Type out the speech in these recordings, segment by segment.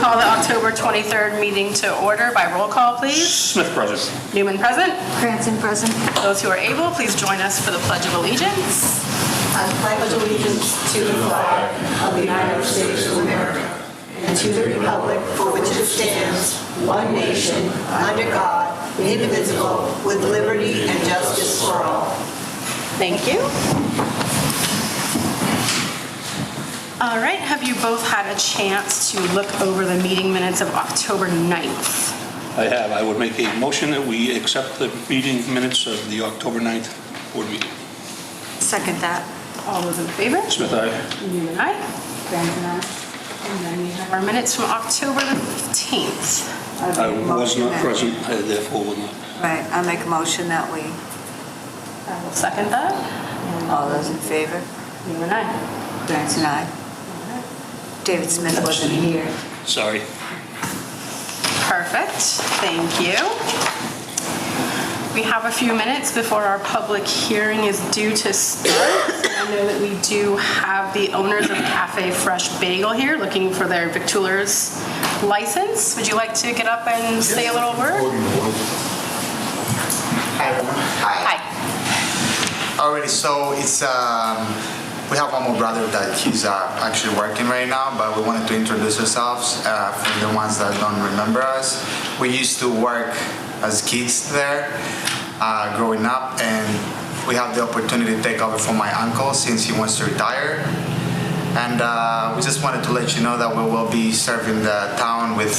call the October 23rd meeting to order by roll call, please. Smith present. Newman present. Cranston present. Those who are able, please join us for the Pledge of Allegiance. I pledge allegiance to the flag of the United States of America and to the republic for which it stands, one nation, under God, indivisible, with liberty and justice for all. Thank you. All right, have you both had a chance to look over the meeting minutes of October 9th? I have. I would make a motion that we accept the meeting minutes of the October 9th board meeting. Second that. All those in favor? Smith, aye. Newman, aye. Cranston, aye. And then we have our minutes from October the 15th. I was not present, I therefore will not. Right, I make a motion that we, I will second that. all those in favor? Newman, aye. Cranston, aye. David Smith wasn't here. Sorry. Perfect, thank you. We have a few minutes before our public hearing is due to start. I know that we do have the owners of Cafe Fresh Bagel here looking for their victualler's license. Would you like to get up and say a little word? Hi, everyone. Hi. Alrighty, so it's we have one more brother that he's actually working right now, but we wanted to introduce ourselves for the ones that don't remember us. We used to work as kids there, growing up, and we have the opportunity to take over from my uncle since he wants to retire. And we just wanted to let you know that we will be serving the town with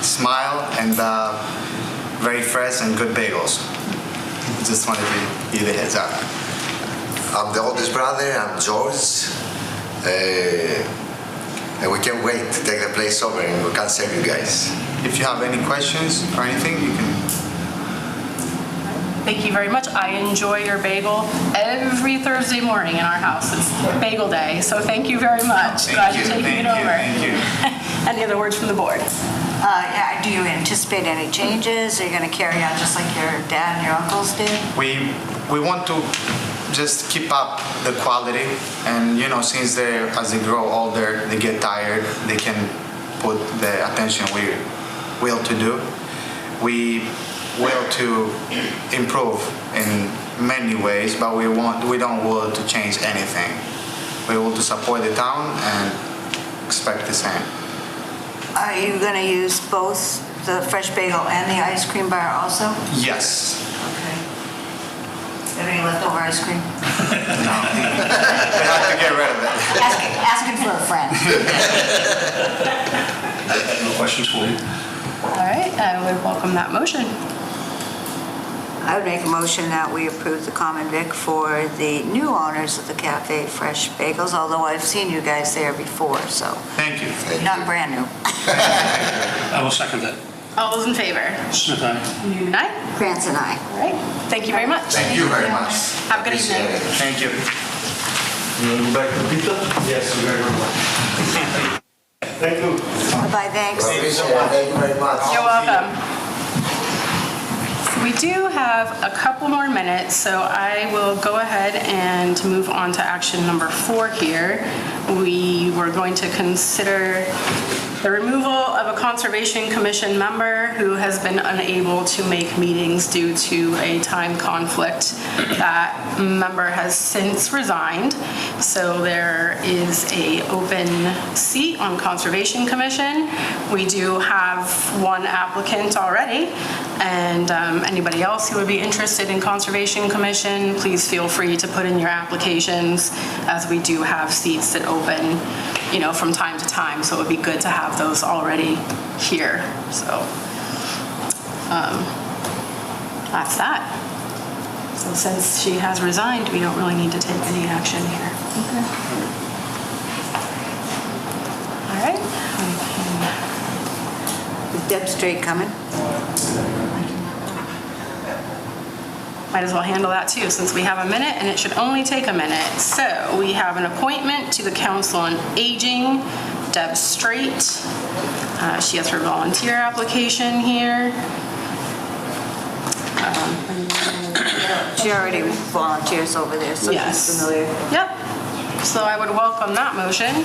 smile and very fresh and good bagels. Just wanted to give you the heads up. I'm the oldest brother, I'm George, and we can't wait to take the place over and we can serve you guys. If you have any questions or anything, you can. Thank you very much. I enjoy your bagel every Thursday morning in our house. It's bagel day, so thank you very much. Glad you're taking it over. Thank you. Any other words from the board? Yeah, do you anticipate any changes? Are you going to carry on just like your dad and your uncles did? We want to just keep up the quality, and since as they grow older, they get tired, they can put the attention we will to do. We will to improve in many ways, but we don't want to change anything. We want to support the town and expect the same. Are you going to use both the fresh bagel and the ice cream bar also? Yes. Okay. Have any leftover ice cream? No. We have to get rid of it. Asking for a friend. No questions for you. All right, I would welcome that motion. I would make a motion that we approve the common vic for the new owners of the Cafe Fresh Bagels, although I've seen you guys there before, so Thank you. not brand new. I will second that. All those in favor? Smith, aye. Newman, aye. Cranston, aye. All right, thank you very much. Thank you very much. Have a good evening. Appreciate it. Thank you. You want to go back to the pizza? Yes, we got to go. Thank you. Bye-bye, thanks. Appreciate it. Thank you very much. You're welcome. We do have a couple more minutes, so I will go ahead and move on to action number 4 here. We were going to consider the removal of a Conservation Commission member who has been unable to make meetings due to a time conflict. That member has since resigned, so there is an open seat on Conservation Commission. We do have one applicant already, and anybody else who would be interested in Conservation Commission, please feel free to put in your applications, as we do have seats that open, from time to time, so it would be good to have those already here. So that's that. So since she has resigned, we don't really need to take any action here. Okay. All right. Is Deb Straight coming? Might as well handle that too, since we have a minute, and it should only take a minute. So we have an appointment to the Council on Aging, Deb Straight. She has her volunteer application here. She already volunteers over there, so Yes. she's familiar. Yep. So I would welcome that motion.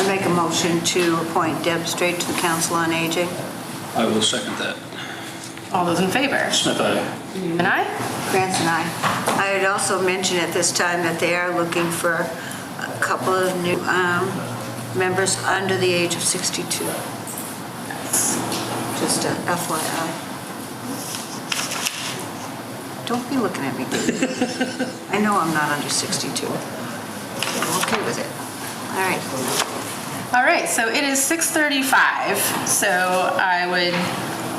I make a motion to appoint Deb Straight to the Council on Aging. I will second that. All those in favor? Smith, aye. Newman, aye. Grants and I. I would also mention at this time that they are looking for a couple of new members under the age of 62. Just a FYI. Don't be looking at me. I know I'm not under 62. I'm okay with it. All right. All right, so it is 6:35, so I would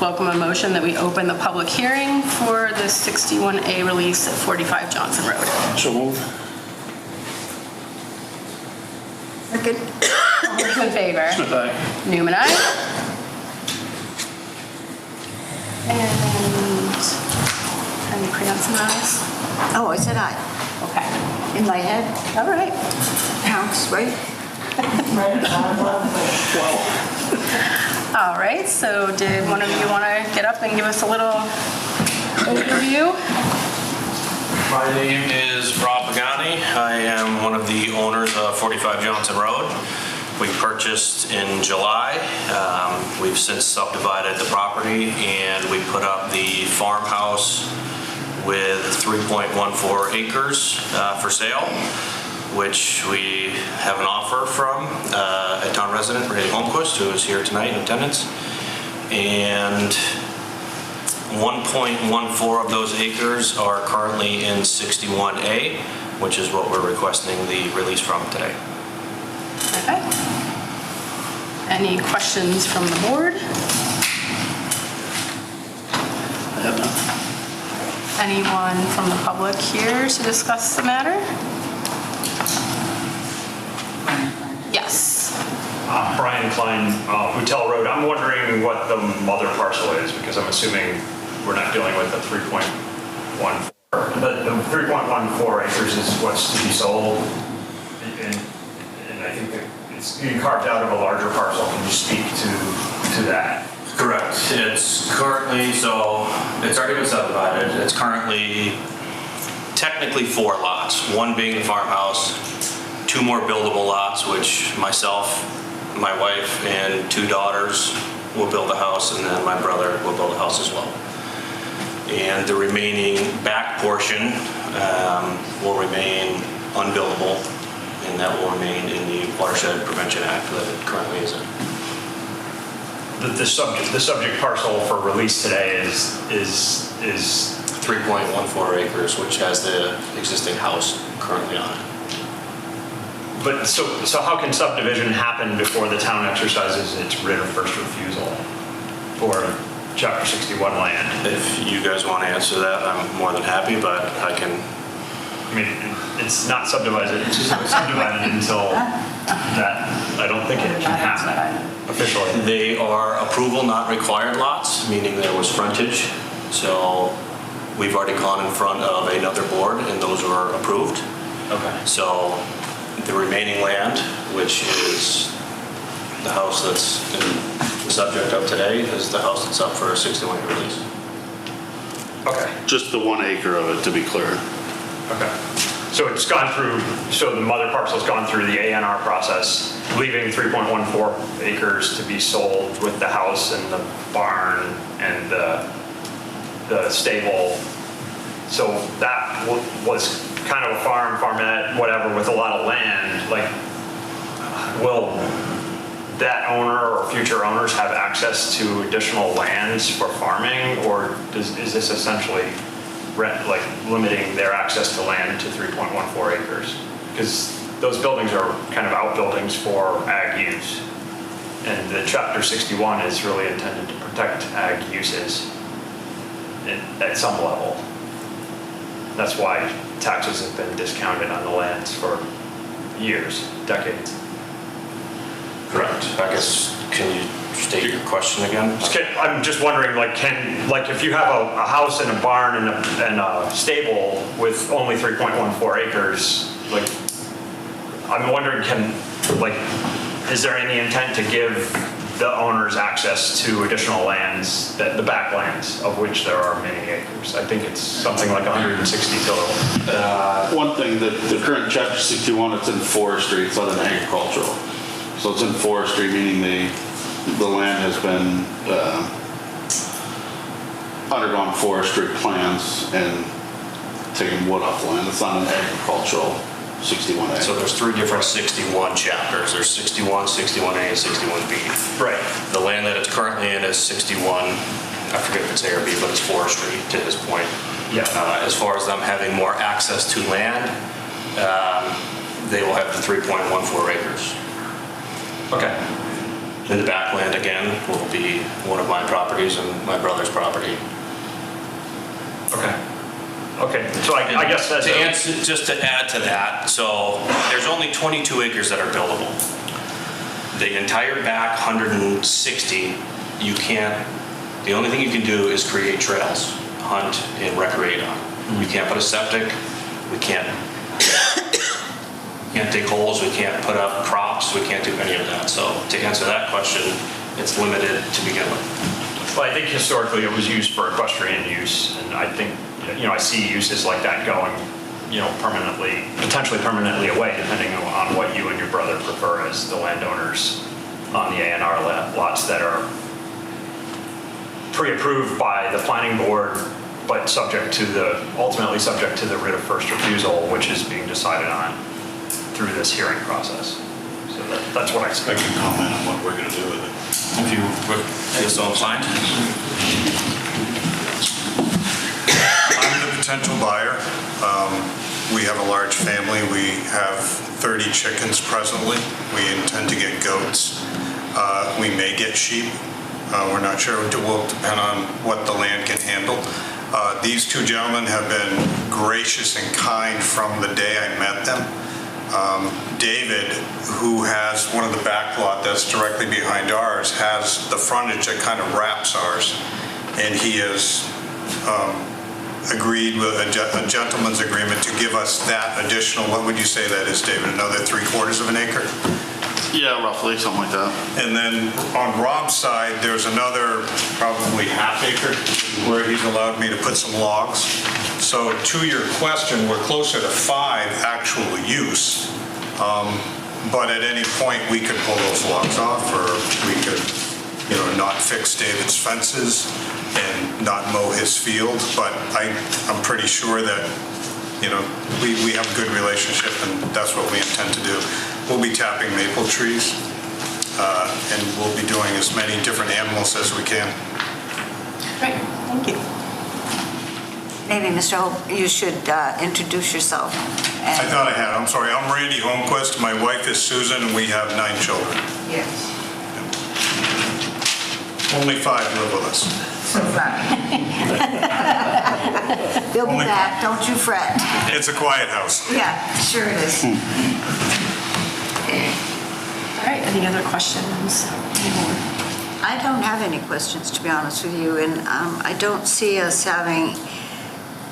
welcome a motion that we open the public hearing for the 61A release at 45 Johnson Road. So moved. Second. All those in favor? Smith, aye. Newman, aye. And any Krantz and ayes? Oh, I said aye. Okay, In my head, all right. counts, right? All right, so did one of you want to get up and give us a little overview? My name is Rob Pagani. I am one of the owners of 45 Johnson Road. We purchased in July. We've since subdivided the property and we put up the farmhouse with 3.14 acres for sale, which we have an offer from a town resident, Ray Holmquist, who is here tonight in attendance. And 1.14 of those acres are currently in 61A, which is what we're requesting the release from today. Okay. Any questions from the board? Anyone from the public here to discuss the matter? Yes. Brian Klein, Hotel Road. I'm wondering what the mother parcel is, because I'm assuming we're not dealing with the 3.14. The 3.14 acres is what's to be sold, and I think that it's being carved out of a larger parcel. Can you speak to that? Correct. It's currently, so it's already been subdivided. It's currently technically 4 lots, one being the farmhouse, 2 more buildable lots, which myself, my wife, and 2 daughters will build a house, and then my brother will build a house as well. And the remaining back portion will remain unbuildable, and that will remain in the Watershed Prevention Act that it currently is in. The subject parcel for release today is 3.14 acres, which has the existing house currently on it. But so how can subdivision happen before the town exercises its right of first refusal for Chapter 61 land? If you guys want to answer that, I'm more than happy, but I can. I mean, it's not subdivided until that. I don't think it can happen officially. They are approval not required lots, meaning there was frontage. So we've already gone in front of another board and those were approved. Okay. So the remaining land, which is the house that's the subject of today, is the house that's up for a 61 release. Okay. Just the 1 acre of it, to be clear. Okay. So it's gone through, so the mother parcel's gone through the ANR process, leaving 3.14 acres to be sold with the house and the barn and the stable. So that was kind of a farmette, whatever, with a lot of land. Like, will that owner or future owners have access to additional lands for farming, or is this essentially limiting their access to land to 3.14 acres? Because those buildings are kind of outbuildings for ag use. And the Chapter 61 is really intended to protect ag uses at some level. That's why taxes have been discounted on the lands for years, decades. Correct. I guess, can you state your question again? I'm just wondering, if you have a house and a barn and a stable with only 3.14 acres, I'm wondering, is there any intent to give the owners access to additional lands, the backlands, of which there are many acres? I think it's something like 160 total. One thing, that the current Chapter 61, it's in forestry, it's not in agricultural. So it's in forestry, meaning the land has been undergone forestry plans and taking wood off the land. It's not an agricultural 61A. So there's 3 different 61 chapters. There's 61, 61A, and 61B. Right. The land that it's currently in is 61. I forget if it's A or B, but it's forestry to this point. Yeah. As far as them having more access to land, they will have the 3.14 acres. Okay. And the backland, again, will be one of my properties and my brother's property. Okay. Okay, so I guess that's... To answer, just to add to that, so there's only 22 acres that are buildable. The entire back 160, you can't, the only thing you can do is create trails, hunt and recreate on. We can't put a septic, we can't dig holes, we can't put up crops, we can't do any of that. So to answer that question, it's limited to begin with. Well, I think historically it was used for equestrian use, and I think, I see uses like that going, permanently, potentially permanently away, depending on what you and your brother prefer as the landowners on the A&R lots that are pre-approved by the planning board, but ultimately subject to the writ of first refusal, which is being decided on through this hearing process. So that's what I I expect. can comment on what we're going to do with it. If you feel so inclined. I'm the potential buyer. We have a large family. We have 30 chickens presently. We intend to get goats. We may get sheep. We're not sure. It will depend on what the land can handle. These 2 gentlemen have been gracious and kind from the day I met them. David, who has one of the back lot that's directly behind ours, has the frontage that kind of wraps ours. And he has agreed with a gentleman's agreement to give us that additional, what would you say that is, David, another 3/4 of an acre? Yeah, roughly, something like that. And then on Rob's side, there's another probably ½ acre where he's allowed me to put some logs. So to your question, we're closer to 5 actual use. But at any point, we could pull those logs off, or we could, not fix David's fences and not mow his field. But I'm pretty sure that, we have a good relationship, and that's what we intend to do. We'll be tapping maple trees, and we'll be doing as many different animals as we can. Great, thank you. Maybe, Mr. Hope, you should introduce yourself. I thought I had. I'm sorry. I'm Randy Holmquist. My wife is Susan, and we have 9 children. Yes. Only 5 live with us. So far. They'll be Only back, don't you fret. It's a quiet house. Yeah, sure it is. All right, any other questions? I don't have any questions, to be honest with you, and I don't see us having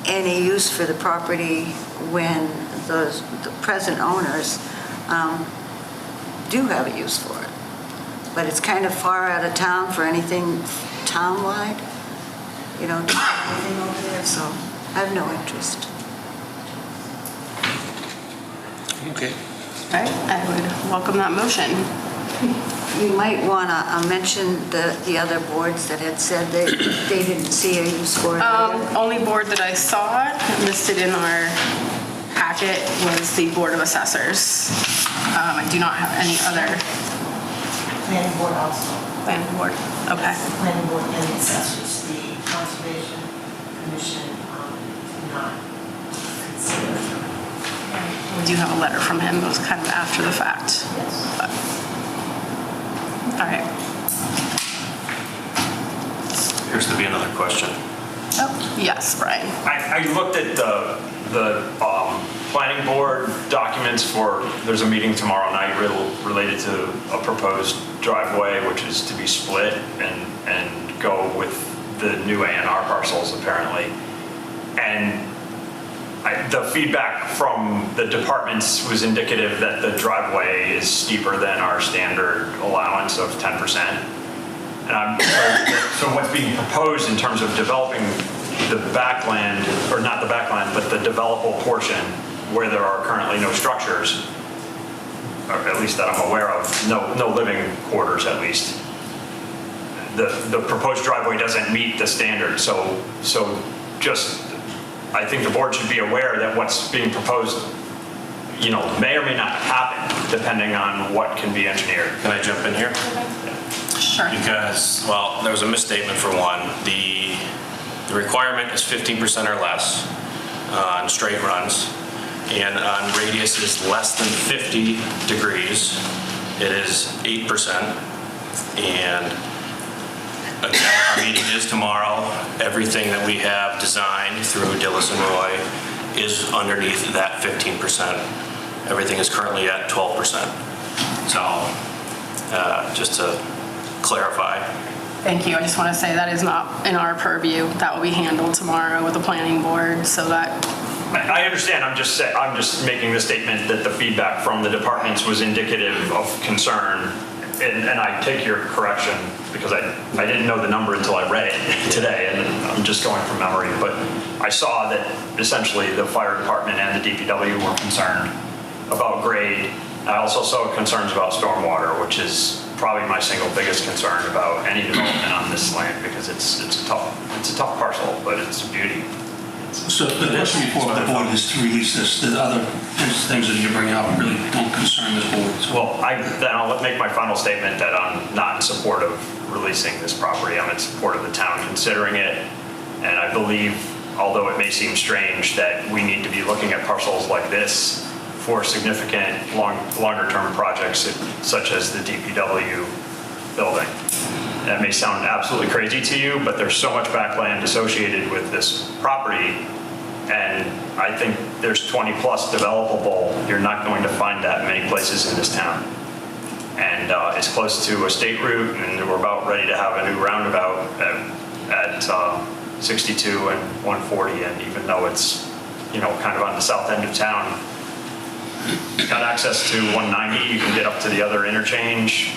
any use for the property when the present owners do have a use for it. But it's kind of far out of town for anything town-wide, to do anything over there, so I have no interest. Okay. All right, I would welcome that motion. You might want to mention the other boards that had said they didn't see a use for it. Only board that I saw listed in our packet was the Board of Assessors. I do not have any other. Planning board also. Planning board, okay. Planning board and the assessors, the conservation commission do not consider. We do have a letter from him, it was kind of after the fact. Yes. But, all right. Appears to be another question. Oh, yes, Brian. I looked at the planning board documents there's a meeting tomorrow night related to a proposed driveway, which is to be split and go with the new A&R parcels apparently. And the feedback from the departments was indicative that the driveway is steeper than our standard allowance of 10%. And so what's being proposed in terms of developing the backland, or not the backland, but the developable portion where there are currently no structures, or at least that I'm aware of, no living quarters at least. The proposed driveway doesn't meet the standard, so just, I think the board should be aware that what's being proposed, may or may not happen, depending on what can be engineered. Can I jump in here? Sure. Because, well, there was a misstatement for one. The requirement is 15% or less on straight runs, and on radiuses less than 50 degrees, it is 8%. And again, our meeting is tomorrow. Everything that we have designed through Dillis and Roy is underneath that 15%. Everything is currently at 12%. So, just to clarify. Thank you. I just want to say that is not in our purview. That will be handled tomorrow with the planning board, so that. I understand. I'm just making the statement that the feedback from the departments was indicative of concern, and I take your correction because I didn't know the number until I read it today, and I'm just going from memory. But I saw that essentially the fire department and the DPW were concerned about grade. I also saw concerns about stormwater, which is probably my single biggest concern about any development on this land, because it's a tough parcel, but it's a beauty. So the question before the board is to release this. The other things that you bring out really don't concern this board. So. Well, then I'll make my final statement that I'm not in support of releasing this property. I'm in support of the town considering it, and I believe, although it may seem strange, that we need to be looking at parcels like this for significant longer-term projects such as the DPW building. That may sound absolutely crazy to you, but there's so much backland associated with this property, and I think there's 20 plus developable. You're not going to find that many places in this town. And it's close to a state route, and we're about ready to have a new roundabout at 62 and 140, and even though it's kind of on the south end of town, you've got access to 190, you can get up to the other interchange.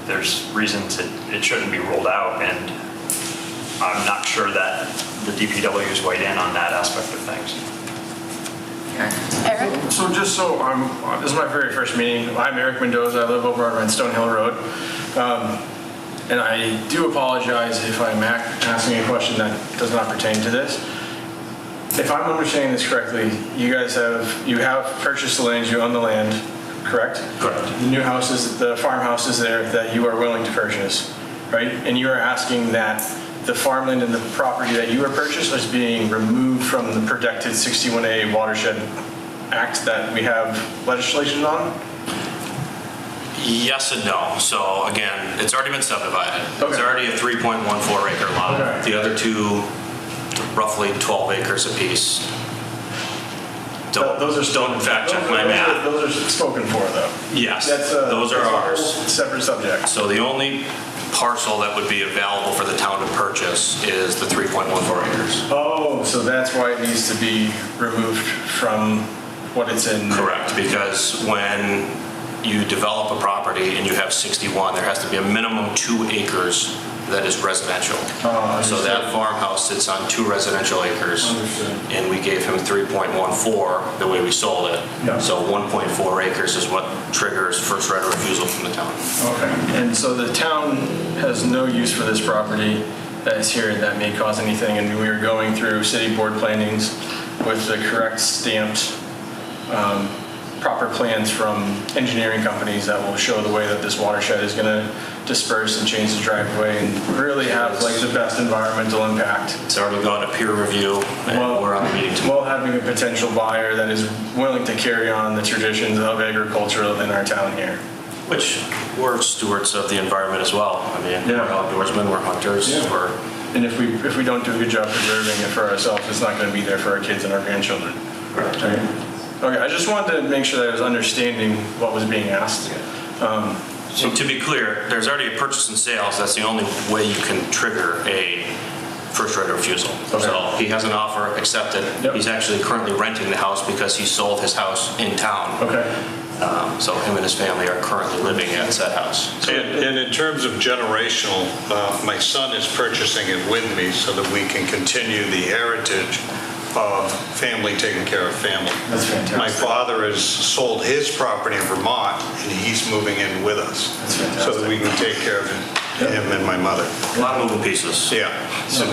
There's reasons it shouldn't be ruled out, and I'm not sure that the DPW's weighed in on that aspect of things. Eric? So just so this is my very first meeting. I'm Eric Mendoza. I live over on Redstone Hill Road. And I do apologize if I'm asking a question that does not pertain to this. If I'm understanding this correctly, you have purchased the land, you own the land, correct? Correct. The new houses, the farmhouse is there that you are willing to purchase, right? And you are asking that the farmland and the property that you are purchased is being removed from the protected 61A Watershed Act that we have legislation on? Yes and no. So again, it's already been subdivided. Okay. It's already a 3.14 acre lot. Okay. The other two, roughly 12 acres apiece. Don't fact check my math. Those are spoken for, though. Yes, Those are a whole ours. separate subject. So the only parcel that would be available for the town to purchase is the 3.14 acres. Oh, so that's why it needs to be removed from what it's in. Correct, because when you develop a property and you have 61, there has to be a minimum 2 acres that is residential. So that farmhouse sits on 2 residential acres. Understood. And we gave him 3.14 the way we sold it. Yeah. So 1.4 acres is what triggers first right of refusal from the town. Okay, and so the town has no use for this property that is here that may cause anything, and we are going through city board plannings with the correct stamped proper plans from engineering companies that will show the way that this watershed is going to disperse and change the driveway and really have like the best environmental impact. It's already gone to peer review, and we're on the meeting tomorrow. While having a potential buyer that is willing to carry on the traditions of agriculture in our town here. Which we're stewards of the environment as well. I mean, Yeah. we're outdoorsmen, we're hunters, Yeah. And if we don't do a good job preserving it for ourselves, it's not going to be there for our kids and our grandchildren. Correct. Right? Okay, I just wanted to make sure that I was understanding what was being asked. So to be clear, there's already a purchase and sales. That's the only way you can trigger a first right of refusal. Okay. So he has an offer accepted. Yep. He's actually currently renting the house because he sold his house in town. Okay. So him and his family are currently living at said house. And in terms of generational, my son is purchasing it with me so that we can continue the heritage of family taking care of family. That's fantastic. My father has sold his property in Vermont, and he's moving in with us. That's fantastic. So that we can take care of him and my mother. A lot of moving pieces. Yeah. So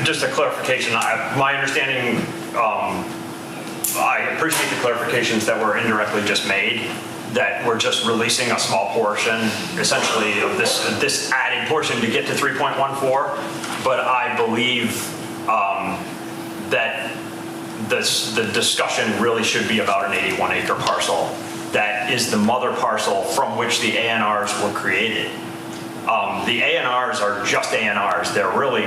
Just a clarification, my understanding, I appreciate the clarifications that were indirectly just made, that we're just releasing a small portion, essentially, of this added portion to get to 3.14, but I believe that the discussion really should be about an 81-acre parcel. That is the mother parcel from which the A&Rs were created. The A&Rs are just A&Rs. They're really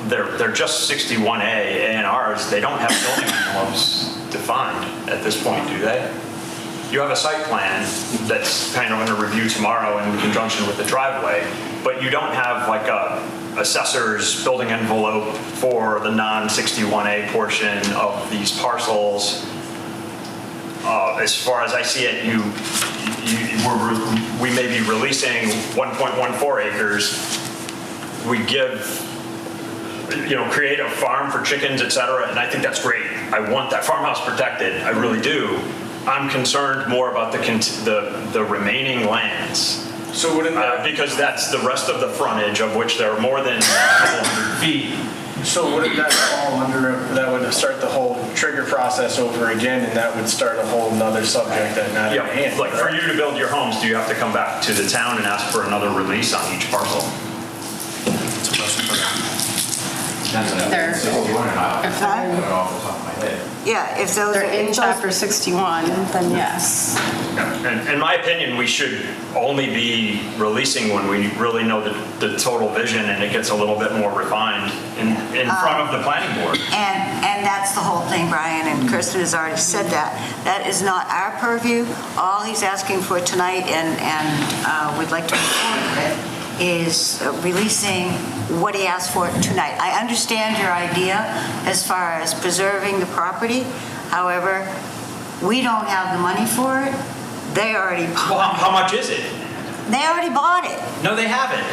they're just 61A A&Rs. They don't have building envelopes defined at this point, do they? You have a site plan that's kind of under review tomorrow in conjunction with the driveway, but you don't have like a assessor's building envelope for the non-61A portion of these parcels. As far as I see it, we may be releasing 1.14 acres. We create a farm for chickens, et cetera, and I think that's great. I want that farmhouse protected, I really do. I'm concerned more about the remaining lands. So wouldn't that, because that's the rest of the frontage, of which there are more than a couple hundred feet. so wouldn't that fall under, that would start the whole trigger process over again, and that would start a whole nother subject at not in hand? Like for you to build your homes, do you have to come back to the town and ask for another release on each parcel? That's a question for them. Yeah, if those They're are in chapter 61, then yes. And in my opinion, we should only be releasing when we really know the total vision and it gets a little bit more refined in front of the planning board. And that's the whole thing, Brian, and Kirsten has already said that. That is not our purview. All he's asking for tonight, and we'd like to move forward with, is releasing what he asked for tonight. I understand your idea as far as preserving the property. However, we don't have the money for it. They already bought Well, how much is it? it. They already bought it. No, they haven't.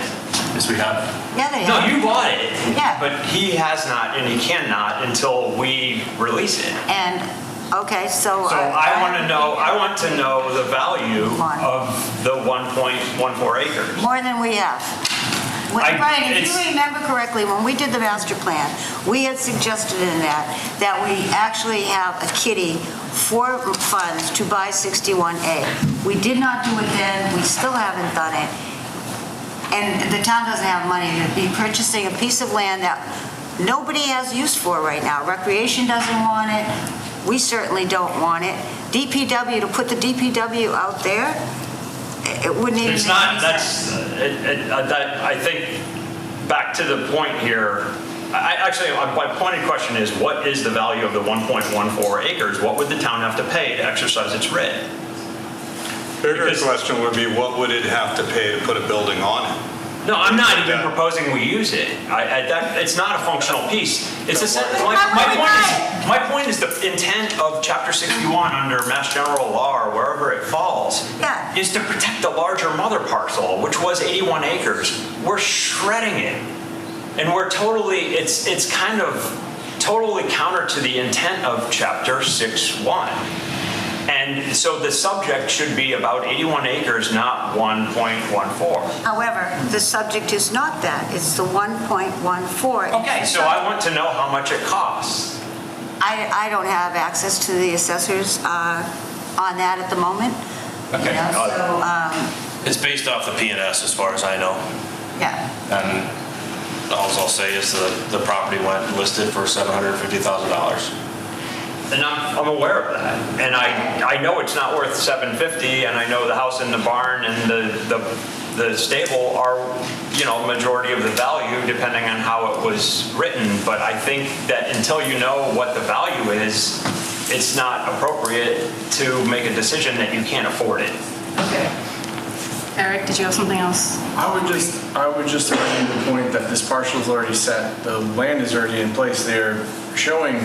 Yes, we have. Yeah, they No, have. you bought it. Yeah. But he has not, and he cannot until we release it. And, okay, so. So I want to know the value of the 1.14 acres. More than we have. Brian, if you remember correctly, when we did the master plan, we had suggested in that we actually have a kitty for funds to buy 61A. We did not do it then, we still haven't done it. And the town doesn't have money to be purchasing a piece of land that nobody has use for right now. Recreation doesn't want it, we certainly don't want it. DPW, to put the DPW out there, it wouldn't even It's make not, any that's, sense. I think, back to the point here, my pointed question is, what is the value of the 1.14 acres? What would the town have to pay to exercise its writ? bigger question would be, what would it have to pay to put a building on it? No, I'm not even proposing we use it. It's not a functional piece. It's my point is the intent of Chapter 61 under Mass General Law or wherever it falls is to protect the larger mother parcel, which was 81 acres. We're shredding it, and we're totally. It's kind of totally counter to the intent of Chapter 61. And so the subject should be about 81 acres, not 1.14. However, the subject is not that, it's the 1.14. Okay, so I want to know how much it costs. I don't have access to the assessors on that at the moment. Okay. You know, It's based off the P&S as far as I know. yeah. And all I'll say is the property went listed for $750,000. And I'm aware of that. And I know it's not worth $750, and I know the house and the barn and the stable are, majority of the value depending on how it was written. But I think that until you know what the value is, it's not appropriate to make a decision that you can't afford it. Okay. Eric, did you have something else? I would just argue the point that this parcel is already set, the land is already in place. They're showing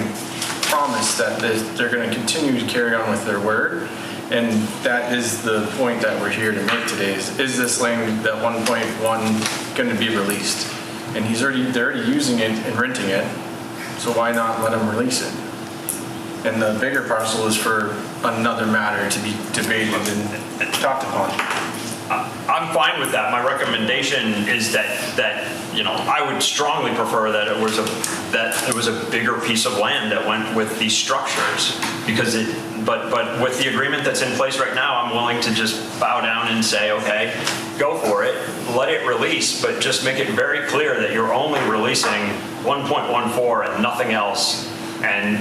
promise that they're going to continue to carry on with their word, and that is the point that we're here to make today. Is this land, that 1.1, going to be released? And they're already using it and renting it. So why not let him release it? And the bigger parcel is for another matter to be debated and talked upon. I'm fine with that. My recommendation is that I would strongly prefer that it was a bigger piece of land that went with these structures, because but with the agreement that's in place right now, I'm willing to just bow down and say, okay, go for it, let it release, but just make it very clear that you're only releasing 1.14 and nothing else. And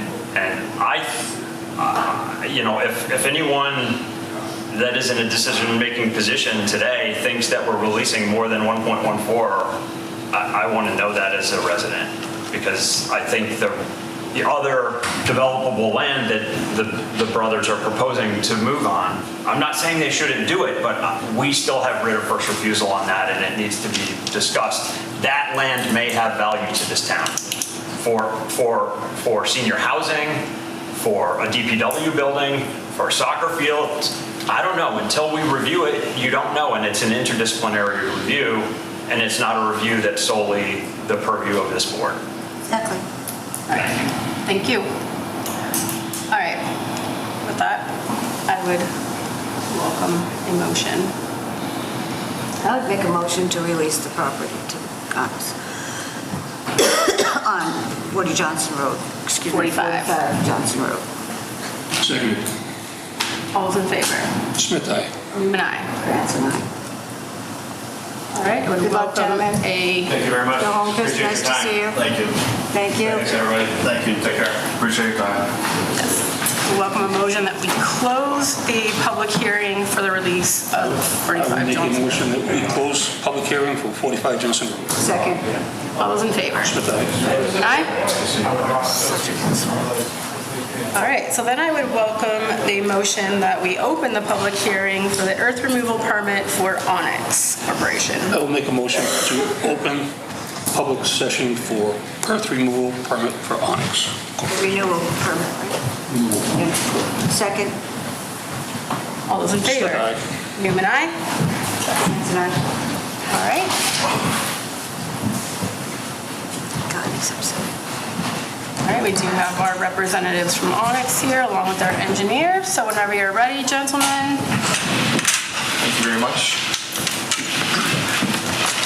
if anyone that is in a decision-making position today thinks that we're releasing more than 1.14, I want to know that as a resident, because I think the other developable land that the brothers are proposing to move on, I'm not saying they shouldn't do it, but we still have right of first refusal on that, and it needs to be discussed. That land may have value to this town for senior housing, for a DPW building, for soccer fields. I don't know. Until we review it, you don't know, and it's an interdisciplinary review, and it's not a review that's solely the purview of this board. Exactly. All right, thank you. All right, with that, I would welcome a motion. I would make a motion to release the property to Cox on 40 Johnson Road, 45 Johnson Road. Seconded. All those in favor? Smith, aye. Newman, aye. Grant's and I. All right, I would Good luck, welcome gentlemen. Thank you very much. Go home, Chris. Appreciate Nice your to time. see you. Thank you. Thank you. Thanks, everybody. Thank you. Take care. Appreciate your time. We welcome a motion that we close the public hearing for the release of I 45 will make a Johnson. motion that we close public hearing for 45 Johnson Road. Second. All those in favor? Smith, aye. Aye? All right, so then I would welcome the motion that we open the public hearing for the earth removal permit for Onyx Corporation. I will make a motion to open public session for earth removal permit for Onyx. Renewal permit, right? Yeah. Second. All those in favor? Smith, aye. Newman, aye? Grant's and I. All right. God, he's upset. All right, we do have our representatives from Onyx here, along with our engineer. So whenever you're ready, gentlemen. Thank you very much.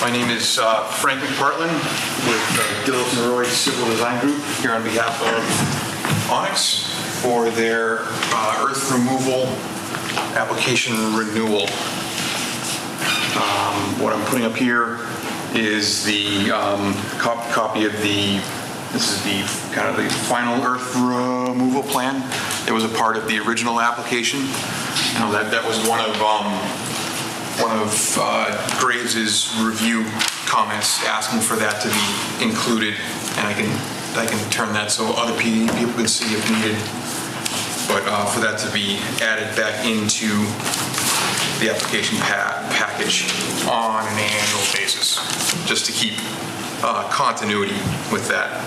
My name is Frank McPartland with Dillis and Roy Civil Design Group, here on behalf of Onyx for their earth removal application renewal. What I'm putting up here is the copy of this is the kind of the final earth removal plan. It was a part of the original application. That was one of Graves's review comments, asking for that to be included, and I can turn that so other people can see if needed. But for that to be added back into the application package on an annual basis, just to keep continuity with that.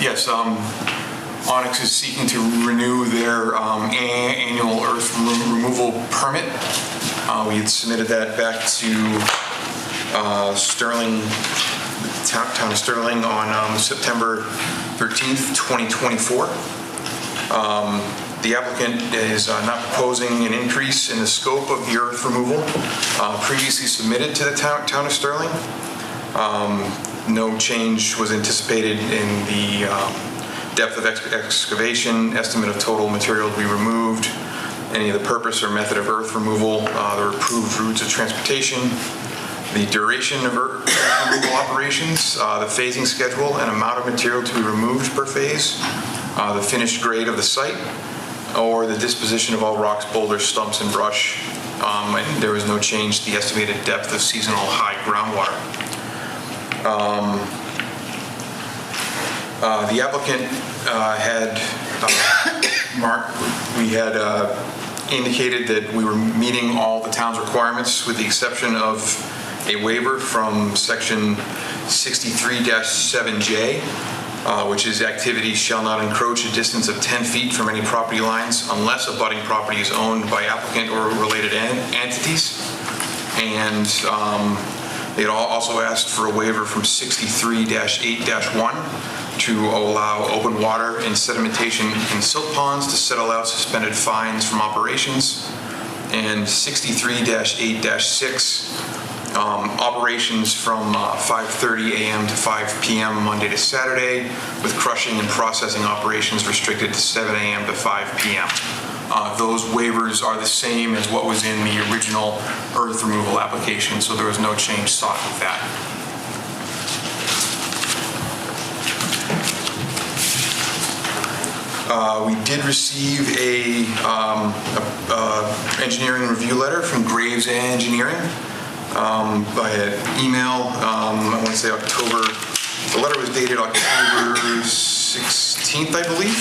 Yes, Onyx is seeking to renew their annual earth removal permit. We had submitted that back to town of Sterling on September 13th, 2024. The applicant is not proposing an increase in the scope of the earth removal previously submitted to the town of Sterling. No change was anticipated in the depth of excavation, estimate of total material to be removed, any of the purpose or method of earth removal, the approved routes of transportation, the duration of earth removal operations, the phasing schedule and amount of material to be removed per phase, the finished grade of the site, or the disposition of all rocks, boulders, stumps, and brush. And there was no change to the estimated depth of seasonal high groundwater. The applicant had indicated that we were meeting all the town's requirements with the exception of a waiver from section 63-7J, which is activities shall not encroach a distance of 10 feet from any property lines unless abutting property is owned by applicant or related entities. And They had also asked for a waiver from 63-8-1 to allow open water and sedimentation in silt ponds to settle out suspended fines from operations, and 63-8-6, operations from 5:30 a.m. to 5 p.m. Monday to Saturday, with crushing and processing operations restricted to 7 a.m. to 5 p.m. Those waivers are the same as what was in the original earth removal application, so there was no change sought with that. We did receive a engineering review letter from Graves Engineering by an email, I want to say October, the letter was dated October 16th, I believe.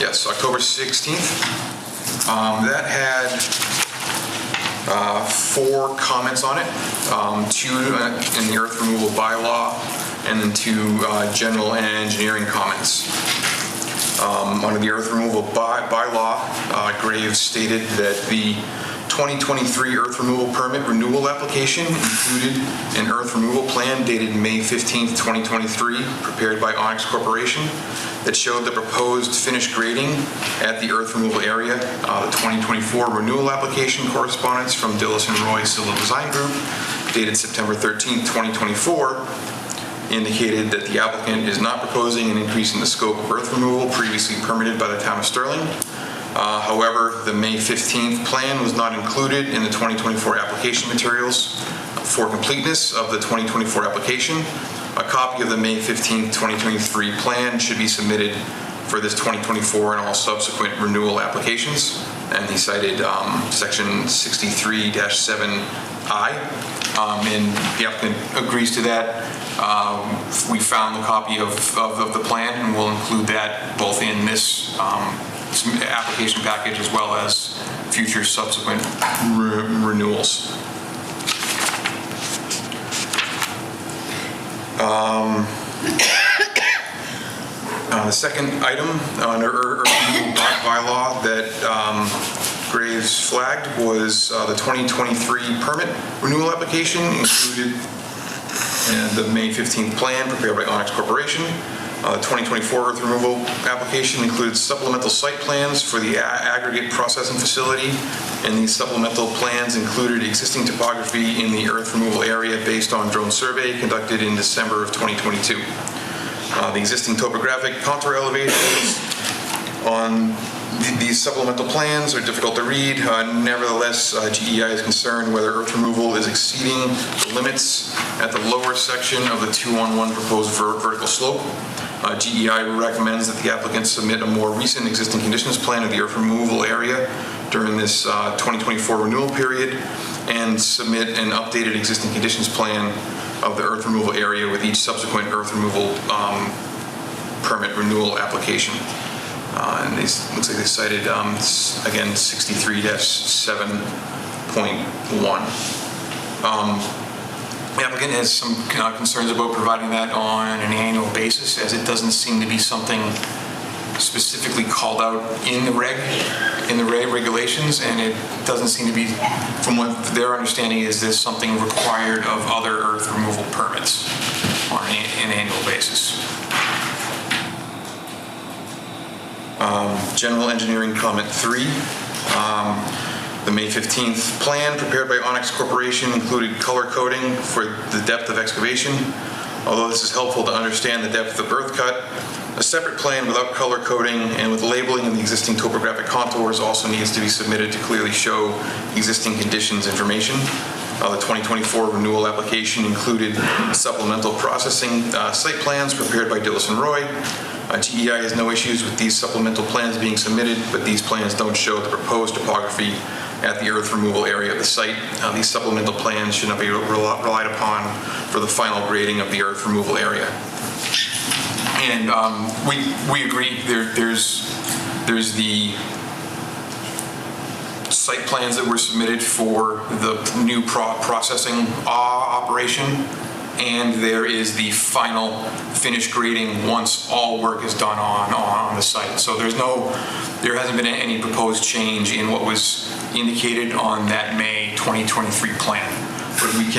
Yes, October 16th. That had 4 comments on it, 2 in the earth removal bylaw, and then 2 general and engineering comments. Under the earth removal bylaw, Graves stated that the 2023 earth removal permit renewal application included an earth removal plan dated May 15th, 2023, prepared by Onyx Corporation, that showed the proposed finished grading at the earth removal area. The 2024 renewal application correspondence from Dillis & Roy Civil Design Group, dated September 13th, 2024, indicated that the applicant is not proposing an increase in the scope of earth removal previously permitted by the town of Sterling. However, the May 15th plan was not included in the 2024 application materials. For completeness of the 2024 application, a copy of the May 15th, 2023 plan should be submitted for this 2024 and all subsequent renewal applications. And he cited section 63-7I, and the applicant agrees to that. We found the copy of the plan, and we'll include that both in this application package as well as future subsequent renewals. The second item under earth removal bylaw that Graves flagged was the 2023 permit renewal application, included the May 15th plan prepared by Onyx Corporation. The 2024 earth removal application includes supplemental site plans for the aggregate processing facility, and these supplemental plans included existing topography in the earth removal area based on drone survey conducted in December of 2022. The existing topographic contour elevations on these supplemental plans are difficult to read. Nevertheless, GEI is concerned whether earth removal is exceeding the limits at the lower section of the 2-on-1 proposed vertical slope. GEI recommends that the applicant submit a more recent existing conditions plan of the earth removal area during this 2024 renewal period, and submit an updated existing conditions plan of the earth removal area with each subsequent earth removal permit renewal application. And these looks like they cited, again, 63-7.1. The applicant has some concerns about providing that on an annual basis, as it doesn't seem to be something specifically called out in the regulations, and it doesn't seem to be, from what their understanding is, this something required of other earth removal permits on an annual basis. General engineering comment 3. The May 15th plan prepared by Onyx Corporation included color coding for the depth of excavation. Although this is helpful to understand the depth of earth cut, a separate plan without color coding and with labeling of the existing topographic contours also needs to be submitted to clearly show existing conditions information. The 2024 renewal application included supplemental processing site plans prepared by Dillis & Roy. GEI has no issues with these supplemental plans being submitted, but these plans don't show the proposed topography at the earth removal area of the site. These supplemental plans should not be relied upon for the final grading of the earth removal area. And we agree. There's the site plans that were submitted for the new processing operation, and there is the final finished grading once all work is done on the site. So there hasn't been any proposed change in what was indicated on that May 2023 plan. but we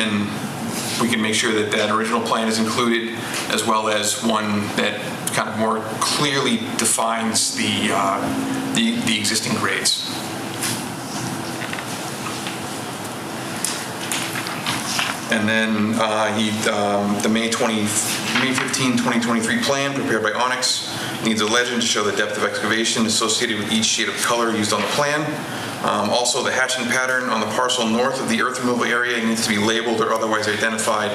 can make sure that that original plan is included, as well as one that kind of more clearly defines the existing grades. And then the May 15, 2023 plan prepared by Onyx needs a legend to show the depth of excavation associated with each shade of color used on the plan. Also, the hatching pattern on the parcel north of the earth removal area needs to be labeled or otherwise identified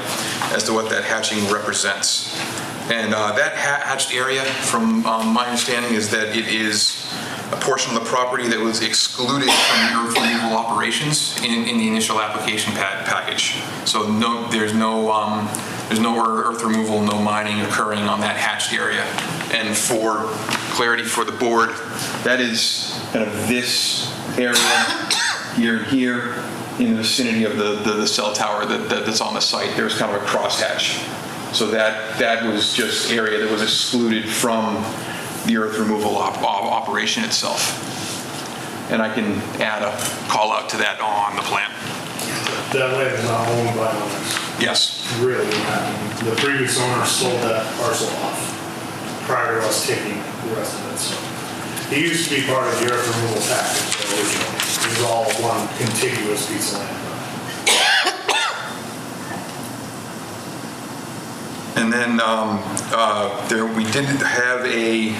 as to what that hatching represents. And that hatched area, from my understanding, is that it is a portion of the property that was excluded from the earth removal operations in the initial application package. So there's no earth removal, no mining occurring on that hatched area. And for clarity for the board, that is kind of this area here in the vicinity of the cell tower that's on the site. There's kind of a crosshatch. So that was just area that was excluded from the earth removal operation itself. And I can add a call out to that on the plan. That land is not owned by owners. Yes. Really, the previous owner sold that parcel off prior to us taking the rest of it. So it used to be part of the earth removal package originally. It was all one contiguous piece of land. And then we did have a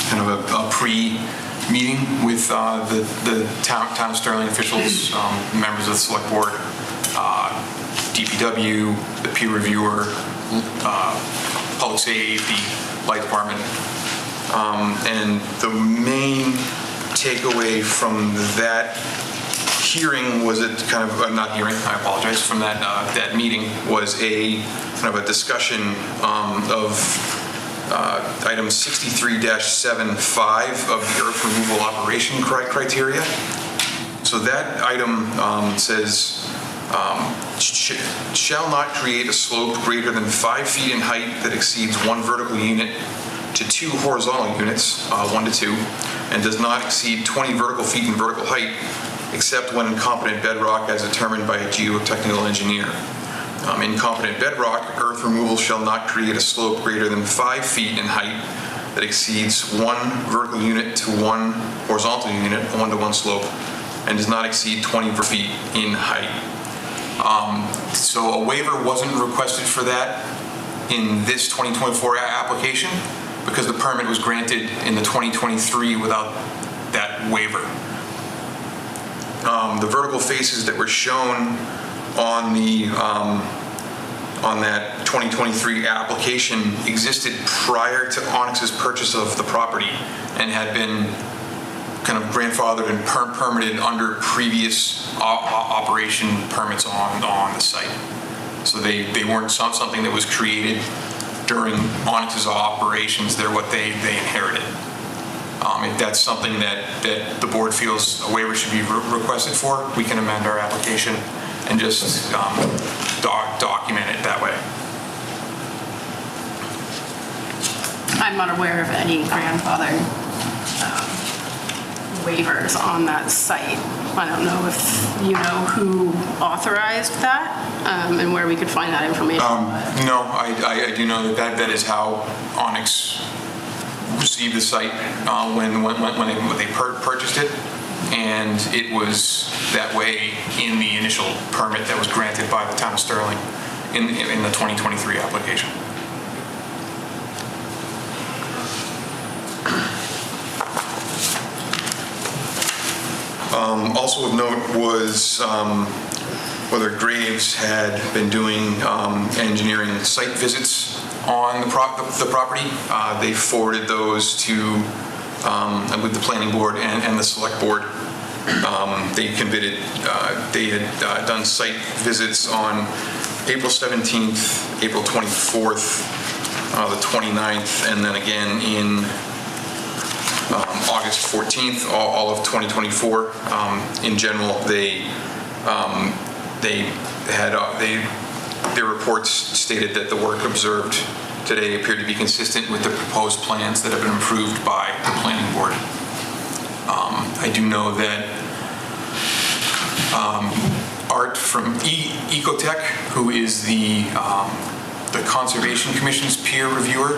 kind of a pre-meeting with the town of Sterling officials, members of the select board, DPW, the peer reviewer, public safety, light department. And the main takeaway from that hearing was not hearing, I apologize, from that meeting was a kind of a discussion of item 63-75 of the earth removal operation criteria. So that item says, shall not create a slope greater than 5 feet in height that exceeds 1 vertical unit to 2 horizontal units, 1 to 2, and does not exceed 20 vertical feet in vertical height, except when incompetent bedrock as determined by a geotechnical engineer. Incompetent bedrock, earth removal shall not create a slope greater than 5 feet in height that exceeds 1 vertical unit to 1 horizontal unit, a 1-to-1 slope, and does not exceed 20 feet in height. So a waiver wasn't requested for that in this 2024 application because the permit was granted in the 2023 without that waiver. The vertical faces that were shown on that 2023 application existed prior to Onyx's purchase of the property and had been kind of grandfathered and permitted under previous operation permits on the site. So they weren't something that was created during Onyx's operations. They're what they inherited. If that's something that the board feels a waiver should be requested for, we can amend our application and just document it that way. I'm not aware of any grandfather waivers on that site. I don't know if you know who authorized that and where we could find that information. No, I do know that is how Onyx received the site when they purchased it, and it was that way in the initial permit that was granted by the town of Sterling in the 2023 application. Also of note was whether Graves had been doing engineering site visits on the property. They forwarded those to with the planning board and the select board. They had done site visits on April 17th, April 24th, the 29th, and then again in August 14th, all of 2024. In general, their reports stated that the work observed today appeared to be consistent with the proposed plans that have been approved by the planning board. I do know that Art from Ecotech, who is the Conservation Commission's peer reviewer,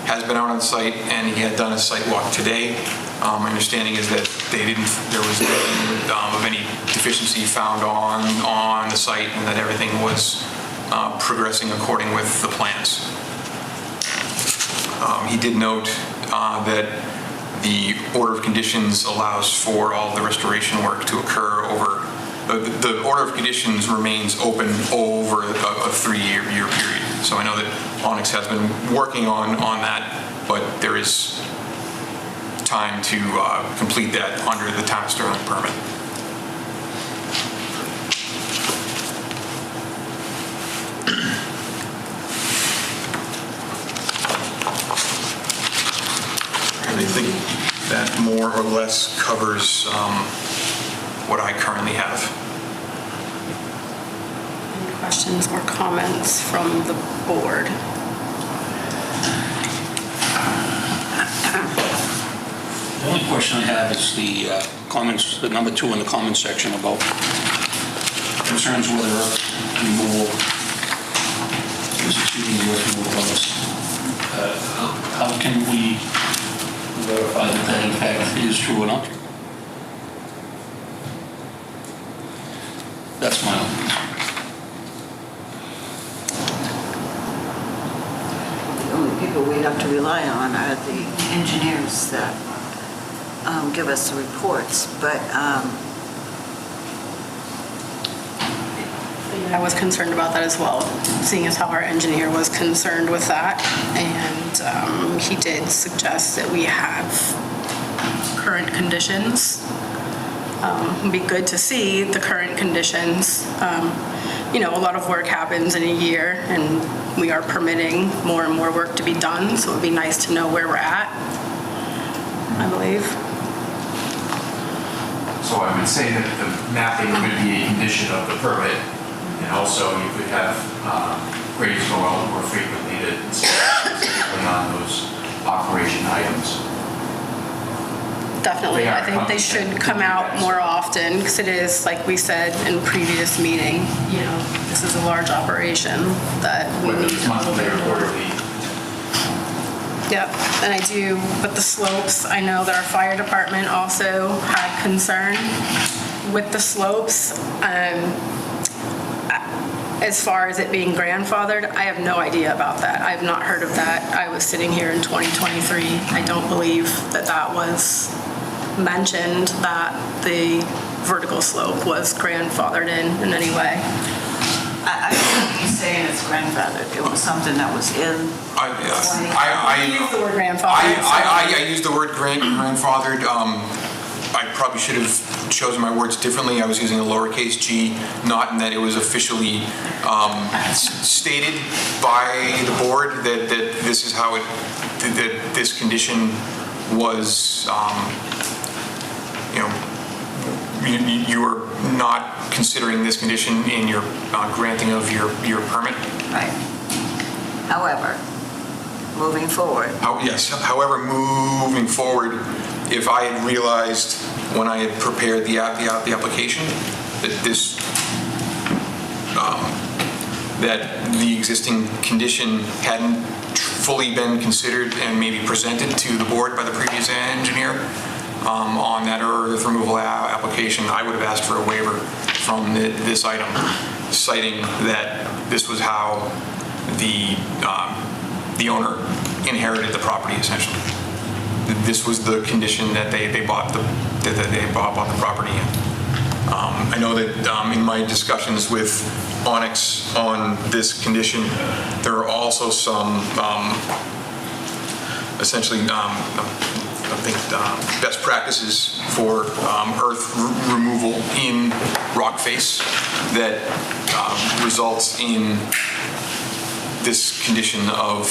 has been out on site, and he had done a site walk today. My understanding is that there was nothing of any deficiency found on the site, and that everything was progressing according with the plans. He did note that the order of conditions allows for all the restoration work to occur over, the order of conditions remains open over a 3-year period. So I know that Onyx has been working on that, but there is time to complete that under the Town of Sterling permit. And I think that more or less covers what I currently have. Any questions or comments from the board? The only question I have is the comments, the number 2 in the comment section about concerns whether earth removal is exceeding the earth removal limits. How can we verify that that in fact is true or not true? That's my own concern. The only people we have to rely on are the engineers that give us the reports, but I was concerned about that as well, seeing as how our engineer was concerned with that. And he did suggest that we have current conditions. It'd be good to see the current conditions. A lot of work happens in a year, and we are permitting more and more work to be done, so it'd be nice to know where we're at, I believe. So I would say that the mapping would be a condition of the permit, and also you could have grades go out more frequently to specifically on those operation items. Definitely, I think they should come out more often, because it is, like we said in previous meeting, this is a large operation that we Whether need it's to monthly or quarterly. Yep, and I do, with the slopes, I know that our fire department also had concern with the slopes. As far as it being grandfathered, I have no idea about that. I have not heard of that. I was sitting here in 2023. I don't believe that that was mentioned, that the vertical slope was grandfathered in any way. I don't think he's saying it's grandfathered. It was something that was in. I use the word grandfathered. I used the word grandfathered. I probably should have chosen my words differently. I was using a lowercase g, not in that it was officially stated by the board that this is how that this condition was, you are not considering this condition in your granting of your permit. Right. However, moving forward. However, moving forward, if I had realized when I had prepared the application that that the existing condition hadn't fully been considered and maybe presented to the board by the previous engineer on that earth removal application, I would have asked for a waiver from this item, citing that this was how the owner inherited the property, essentially. This was the condition that they bought the property in. I know that in my discussions with Onyx on this condition, there are also some essentially I think best practices for earth removal in rock face that results in this condition of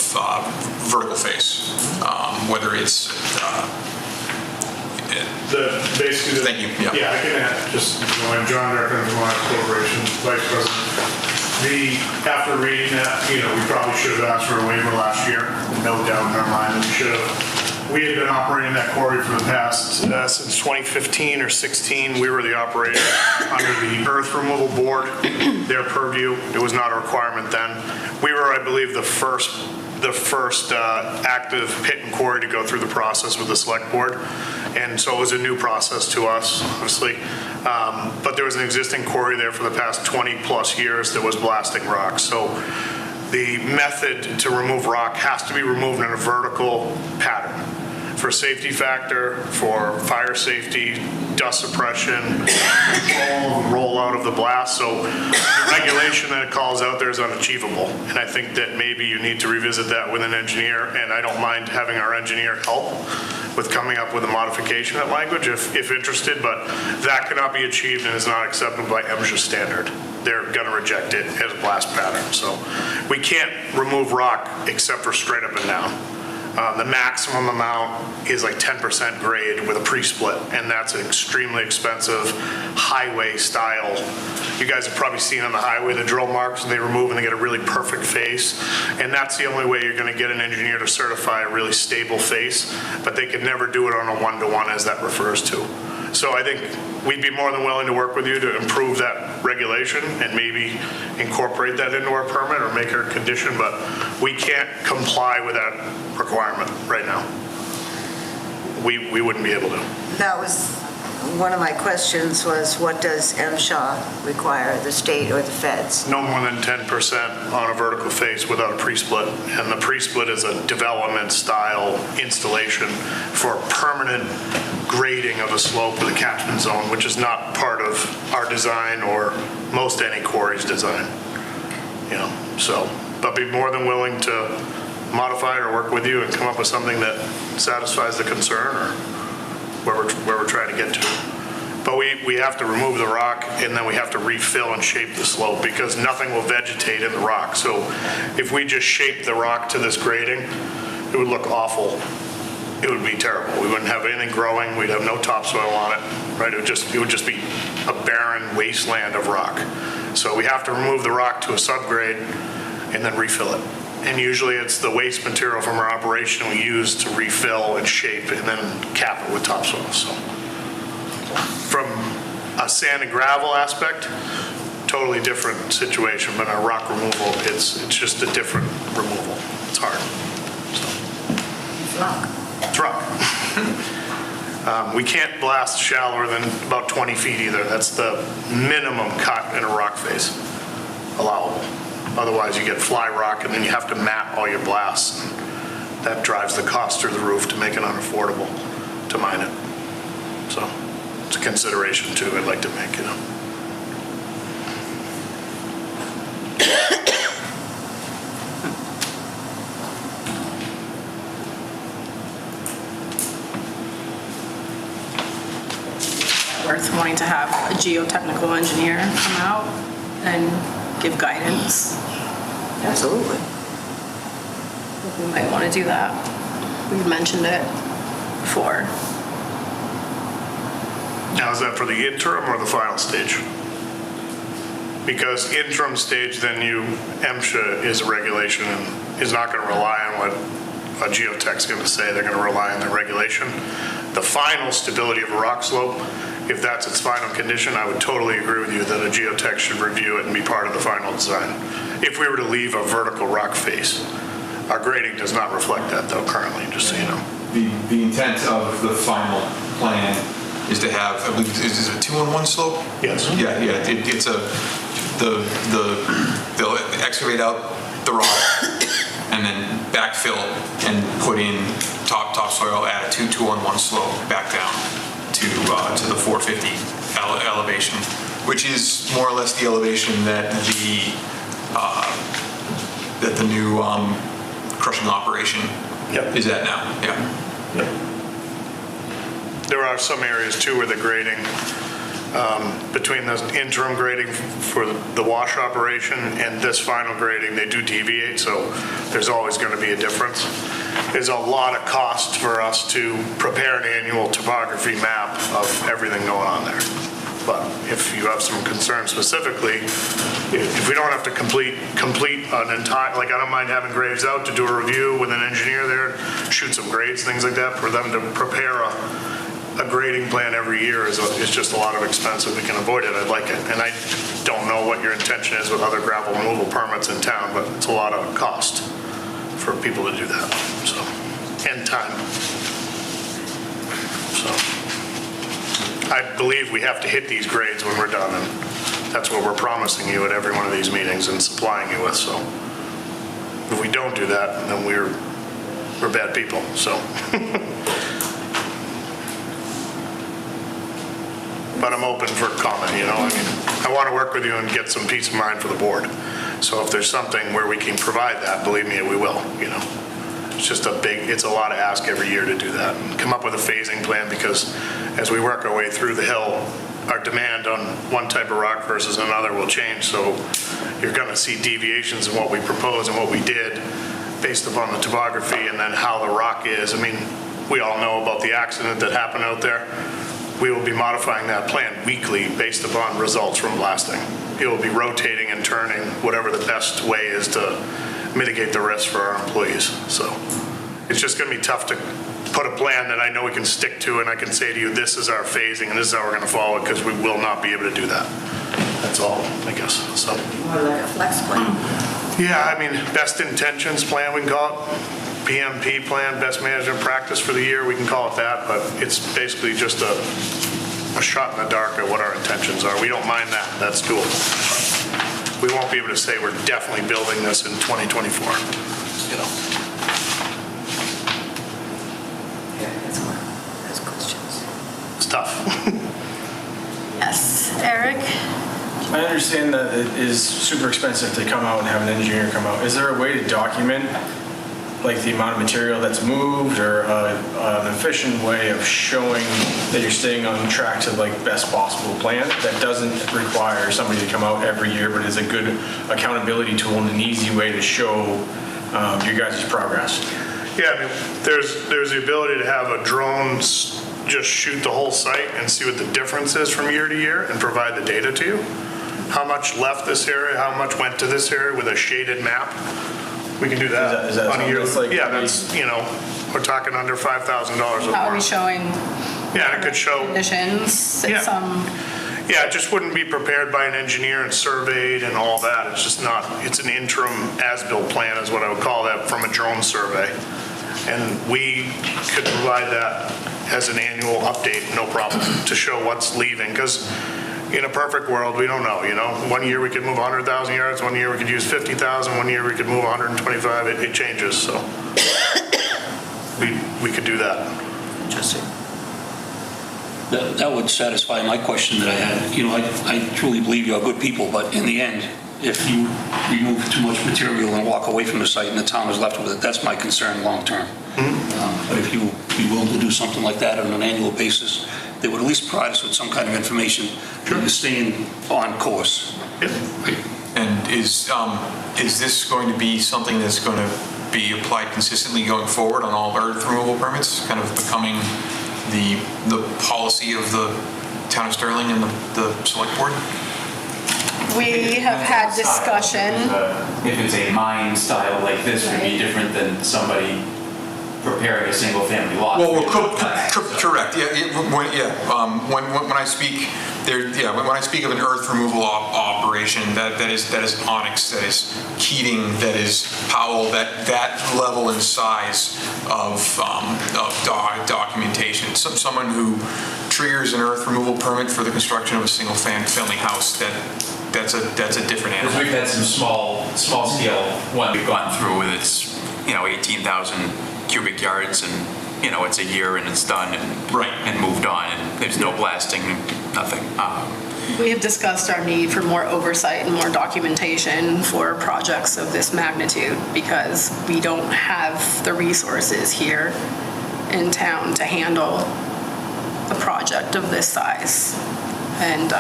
vertical face, whether it's basically. Thank you. Yeah, I can add, just, I'm John Reckon from Onyx Corporation, Vice President. After reading that, we probably should have asked for a waiver last year, no doubt in our mind, and we should have. We had been operating that quarry for the past, since 2015 or 16, we were the operator under the earth removal board, their purview. It was not a requirement then. We were, I believe, the first active pit and quarry to go through the process with the select board. And so it was a new process to us, obviously. But there was an existing quarry there for the past 20 plus years that was blasting rock. So the method to remove rock has to be removed in a vertical pattern for safety factor, for fire safety, dust suppression, roll out of the blast. So the regulation that it calls out there is unachievable. And I think that maybe you need to revisit that with an engineer, and I don't mind having our engineer help with coming up with a modification of that language if interested, but that cannot be achieved and is not acceptable by MSHA standard. They're gonna reject it as a blast pattern. So we can't remove rock except for straight up and down. The maximum amount is like 10% grade with a pre-split, and that's an extremely expensive highway style. You guys have probably seen on the highway the drill marks, and they remove and they get a really perfect face. And that's the only way you're gonna get an engineer to certify a really stable face, but they can never do it on a one-to-one as that refers to. So I think we'd be more than willing to work with you to improve that regulation and maybe incorporate that into our permit or make it a condition, but we can't comply with that requirement right now. We wouldn't be able to. That was, one of my questions was, what does MSHA require, the state or the feds? No more than 10% on a vertical face without a pre-split. And the pre-split is a development style installation for permanent grading of a slope with a catchment zone, which is not part of our design or most any quarry's design. You know, so, but be more than willing to modify it or work with you and come up with something that satisfies the concern or where we're trying to get to. But we have to remove the rock, and then we have to refill and shape the slope because nothing will vegetate in the rock. So if we just shape the rock to this grading, it would look awful. It would be terrible. We wouldn't have anything growing. We'd have no topsoil on it, right? It would just be a barren wasteland of rock. So we have to remove the rock to a subgrade and then refill it. And usually it's the waste material from our operation we use to refill and shape and then cap it with topsoil. So from a sand and gravel aspect, totally different situation, but a rock removal, it's just a different removal. It's hard. It's rock. It's rock. We can't blast shallower than about 20 feet either. That's the minimum cut in a rock face allowable. Otherwise, you get fly rock, and then you have to map all your blasts. That drives the cost through the roof to make it unaffordable to mine it. So it's a consideration, too, I'd like to make, you know. Worth wanting to have a geotechnical engineer come out and give guidance. Absolutely. We might want to do that. We've mentioned it before. Now, is that for the interim or the final stage? Because interim stage, then MSHA is a regulation and is not going to rely on what a geotech's going to say. They're going to rely on the regulation. The final stability of a rock slope, if that's its final condition, I would totally agree with you that a geotech should review it and be part of the final design. If we were to leave a vertical rock face, our grading does not reflect that though currently, just so you know. The intent of the final plan is to have, I believe, is it a 2-on-1 slope? Yes. Yeah. It's they'll excavate out the rock and then backfill and put in topsoil at a 2-on-1 slope back down to the 450 elevation, which is more or less the elevation that the new crushing operation is at now. Yeah. There are some areas too where the grading between the interim grading for the wash operation and this final grading, they do deviate, so there's always going to be a difference. There's a lot of cost for us to prepare an annual topography map of everything going on there. but if you have some concerns specifically, if we don't have to complete an entire, like I don't mind having Graves out to do a review with an engineer there, shoot some grades, things like that, for them to prepare a grading plan every year is just a lot of expense. If we can avoid it, I'd like it. And I don't know what your intention is with other gravel removal permits in town, but it's a lot of cost for people to do that, so, and time. So, I believe we have to hit these grades when we're done, and that's what we're promising you at every one of these meetings and supplying you with, so. If we don't do that, then we're bad people, so. But I'm open for comment, you know, I mean, I want to work with you and get some peace of mind for the board. So if there's something where we can provide that, believe me, we will, you know. It's just it's a lot of ask every year to do that. And come up with a phasing plan, because as we work our way through the hill, our demand on one type of rock versus another will change. So you're going to see deviations in what we propose and what we did based upon the topography and then how the rock is. I mean, we all know about the accident that happened out there. We will be modifying that plan weekly based upon results from blasting. It will be rotating and turning, whatever the best way is to mitigate the risk for our employees. So it's just going to be tough to put a plan that I know we can stick to, and I can say to you, this is our phasing and this is how we're going to follow it, because we will not be able to do that. That's all, I guess. So More like a flex plan. yeah, I mean, best intentions plan, we can call it. PMP plan, best management practice for the year, we can call it that, but it's basically just a shot in the dark at what our intentions are. We don't mind that, that's cool. We won't be able to say we're definitely building this in 2024, you know. Yeah, that's one. Those questions. It's tough. Yes, Eric? I understand that it is super expensive to come out and have an engineer come out. Is there a way to document like the amount of material that's moved, or an efficient way of showing that you're staying on track to like best possible plan that doesn't require somebody to come out every year, but is a good accountability tool and an easy way to show your guys' progress? Yeah, I mean, there's the ability to have a drone just shoot the whole site and see what the difference is from year to year and provide the data to you. How much left this area, how much went to this area with a shaded map. We can do that. Is that on a year. like yeah, that's, you know, we're talking under $5,000 or How are more. we showing Yeah, it could show. conditions? Yeah. Some, Yeah, it just wouldn't be prepared by an engineer and surveyed and all that. It's just not, it's an interim as-built plan is what I would call that, from a drone survey. And we could provide that as an annual update, no problem, to show what's leaving. Because in a perfect world, we don't know, you know? One year we could move 100,000 yards, one year we could use 50,000, one year we could move 125, it changes, so. We could do that. Interesting. That would satisfy my question that I had. You know, I truly believe you're good people, but in the end, if you remove too much material and walk away from the site and the town is left with it, that's my concern long-term. But if you be willing to do something like that on an annual basis, they would at least provide us with some kind of information that you're staying on course. Yep. Right. And is this going to be something that's going to be applied consistently going forward on all earth removal permits, kind of becoming the policy of the town of Sterling and the select board? we have had discussion. If it's a mine style like this, would be different than somebody preparing a single family lot. Well, correct. When I speak there, when I speak of an earth removal operation, that is Onyx, that is Keating, that is Powell, that level and size of documentation. Someone who triggers an earth removal permit for the construction of a single family house, that's a different animal. Because we've had some small scale one we've gone through with its 18,000 cubic yards, and it's a year and it's done and moved on, and there's no blasting, nothing. We have discussed our need for more oversight and more documentation for projects of this magnitude because we don't have the resources here in town to handle a project of this size. And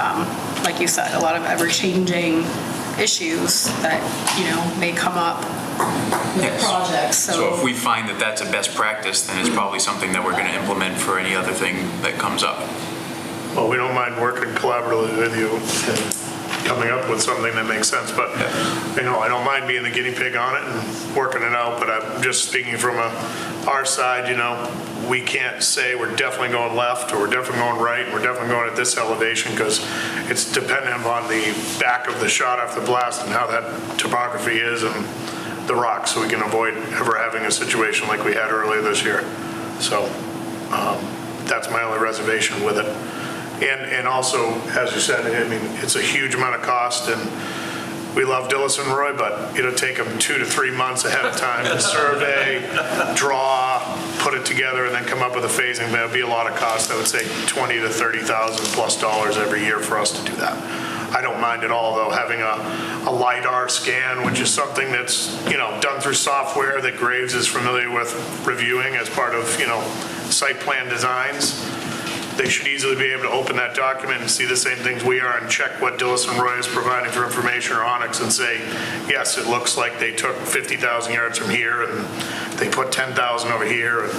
like you said, a lot of ever-changing issues that may come up with projects. So if we find that that's a best practice, then it's probably something that we're going to implement for any other thing that comes up. Well, we don't mind working collaboratively with you and coming up with something that makes sense, but, you know, I don't mind being the guinea pig on it and working it out, but I'm just speaking from our side, you know, we can't say we're definitely going left, or we're definitely going right, we're definitely going at this elevation, because it's dependent on the back of the shot after the blast and how that topography is and the rocks, so we can avoid ever having a situation like we had earlier this year. So that's my only reservation with it. And also, as you said, I mean, it's a huge amount of cost, and we love Dillis and Roy, but it'll take them 2 to 3 months ahead of time to survey, draw, put it together, and then come up with a phasing. That'd be a lot of cost. I would say $20,000 to $30,000 plus every year for us to do that. I don't mind at all, though, having a LiDAR scan, which is something that's, you know, done through software that Graves is familiar with reviewing as part of, you know, site plan designs. They should easily be able to open that document and see the same things we are and check what Dillis and Roy is providing for information, or Onyx, and say, yes, it looks like they took 50,000 yards from here and they put 10,000 over here, and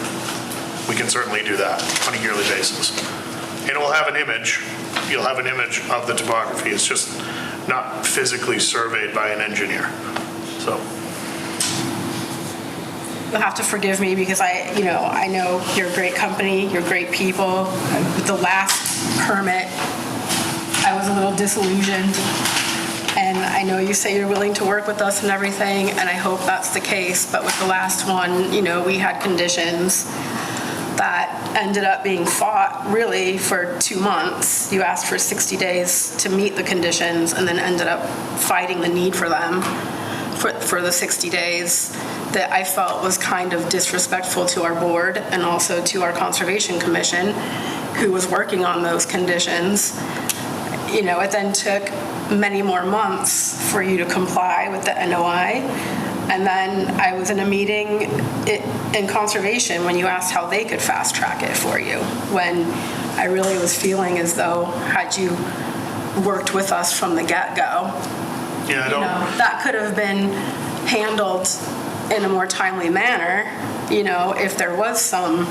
we can certainly do that on a yearly basis. And we'll have an image. You'll have an image of the topography. It's just not physically surveyed by an engineer. So. You'll have to forgive me because I know you're a great company, you're great people. With the last permit, I was a little disillusioned. And I know you say you're willing to work with us and everything, and I hope that's the case. But with the last one, you know, we had conditions that ended up being fought really for 2 months. You asked for 60 days to meet the conditions and then ended up fighting the need for them for the 60 days that I felt was kind of disrespectful to our board and also to our Conservation Commission, who was working on those conditions. You know, it then took many more months for you to comply with the NOI. And then I was in a meeting in Conservation when you asked how they could fast track it for you, when I really was feeling as though had you worked with us from the get-go, that could have been handled in a more timely manner, you know, if there was some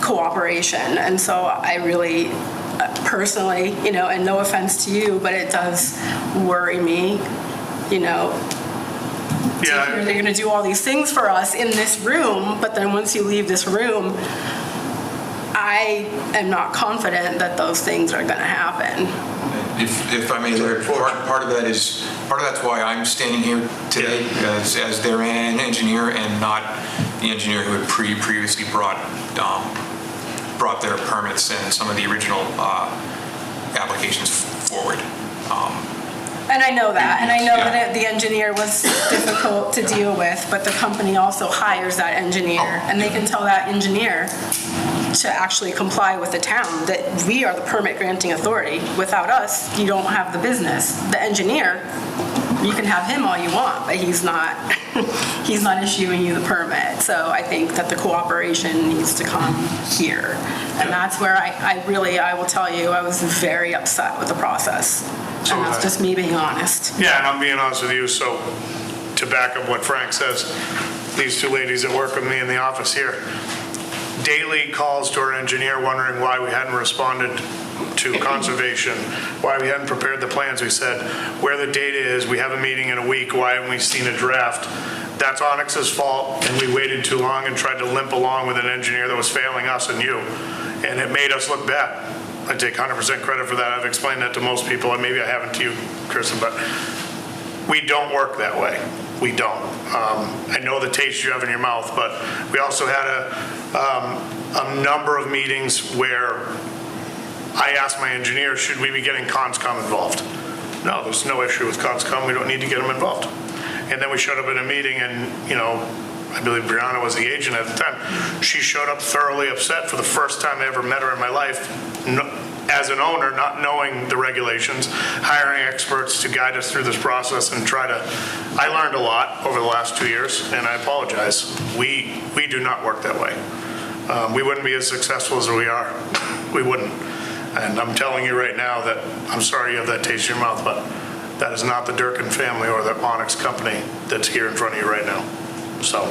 cooperation. And so I really, personally, you know, and no offense to you, but it does worry me, you know, they're going to do all these things for us in this room, but then once you leave this room, I am not confident that those things are going to happen. If I may, part of that's why I'm standing here today as their engineer and not the engineer who had previously brought their permits and some of the original applications forward. And I know that, and I know that the engineer was difficult to deal with, but the company also hires that engineer, and they can tell that engineer to actually comply with the town, that we are the permit granting authority. Without us, you don't have the business. The engineer, you can have him all you want, but he's not issuing you the permit. So I think that the cooperation needs to come here. And that's where I will tell you, I was very upset with the process. And that's just me being honest. Yeah, and I'm being honest with you, so to back up what Frank says, these two ladies that work with me in the office here, daily calls to our engineer wondering why we hadn't responded to Conservation, why we hadn't prepared the plans. We said, where the data is, we have a meeting in a week, why haven't we seen a draft? That's Onyx's fault, and we waited too long and tried to limp along with an engineer that was failing us and you, and it made us look bad. I take 100% credit for that. I've explained that to most people, and maybe I haven't to you, Kristen, but we don't work that way. We don't. I know the taste you have in your mouth, but we also had a number of meetings where I asked my engineer, should we be getting Conscom involved? No, there's no issue with Conscom. We don't need to get them involved. And then we showed up in a meeting and, you know, I believe Brianna was the agent at the time. She showed up thoroughly upset for the first time I ever met her in my life, as an owner, not knowing the regulations, hiring experts to guide us through this process and I learned a lot over the last 2 years, and I apologize. We do not work that way. We wouldn't be as successful as we are. We wouldn't. And I'm telling you right now that I'm sorry you have that taste in your mouth, but that is not the Durkin family or the Onyx company that's here in front of you right now. So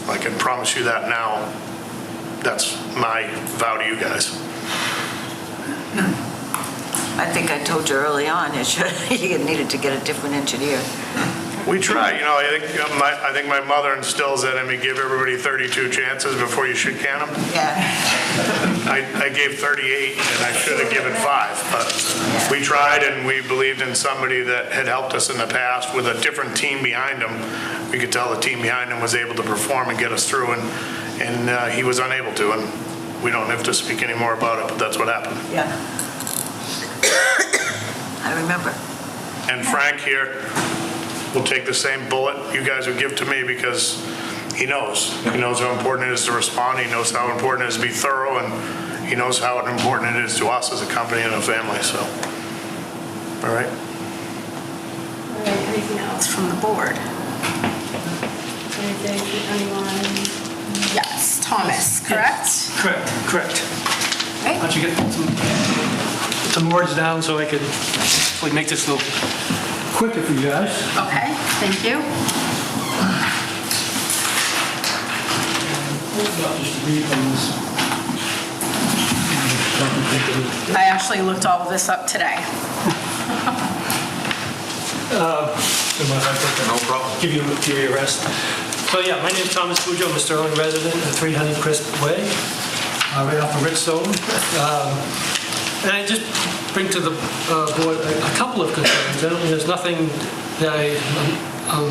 I can promise you that now. That's my vow to you guys. I think I told you early on, you needed to get a different engineer. We try, I think my mother instills that in me, give everybody 32 chances before you should can them. Yeah. I gave 38 and I should have given 5, but we tried and we believed in somebody that had helped us in the past with a different team behind him. We could tell the team behind him was able to perform and get us through, and he was unable to, and we don't have to speak any more about it, but that's what happened. Yeah. I remember. And Frank here will take the same bullet you guys would give to me because he knows. He knows how important it is to respond. He knows how important it is to be thorough, and he knows how important it is to us as a company and a family, so. All right. All right, anything else from the board? Anything from anyone? Yes, Thomas, correct? Correct. Okay. Why don't you get some words down so I could hopefully make this a little quicker for you guys. Okay, thank you. I'll just read from this. I actually looked all of this up today. No problem. Give you a rest. So yeah, my name is Thomas Pujo. I'm a Sterling resident at 300 Crisp Way, right off of Redstone. And I just bring to the board a couple of concerns. There's nothing that I'm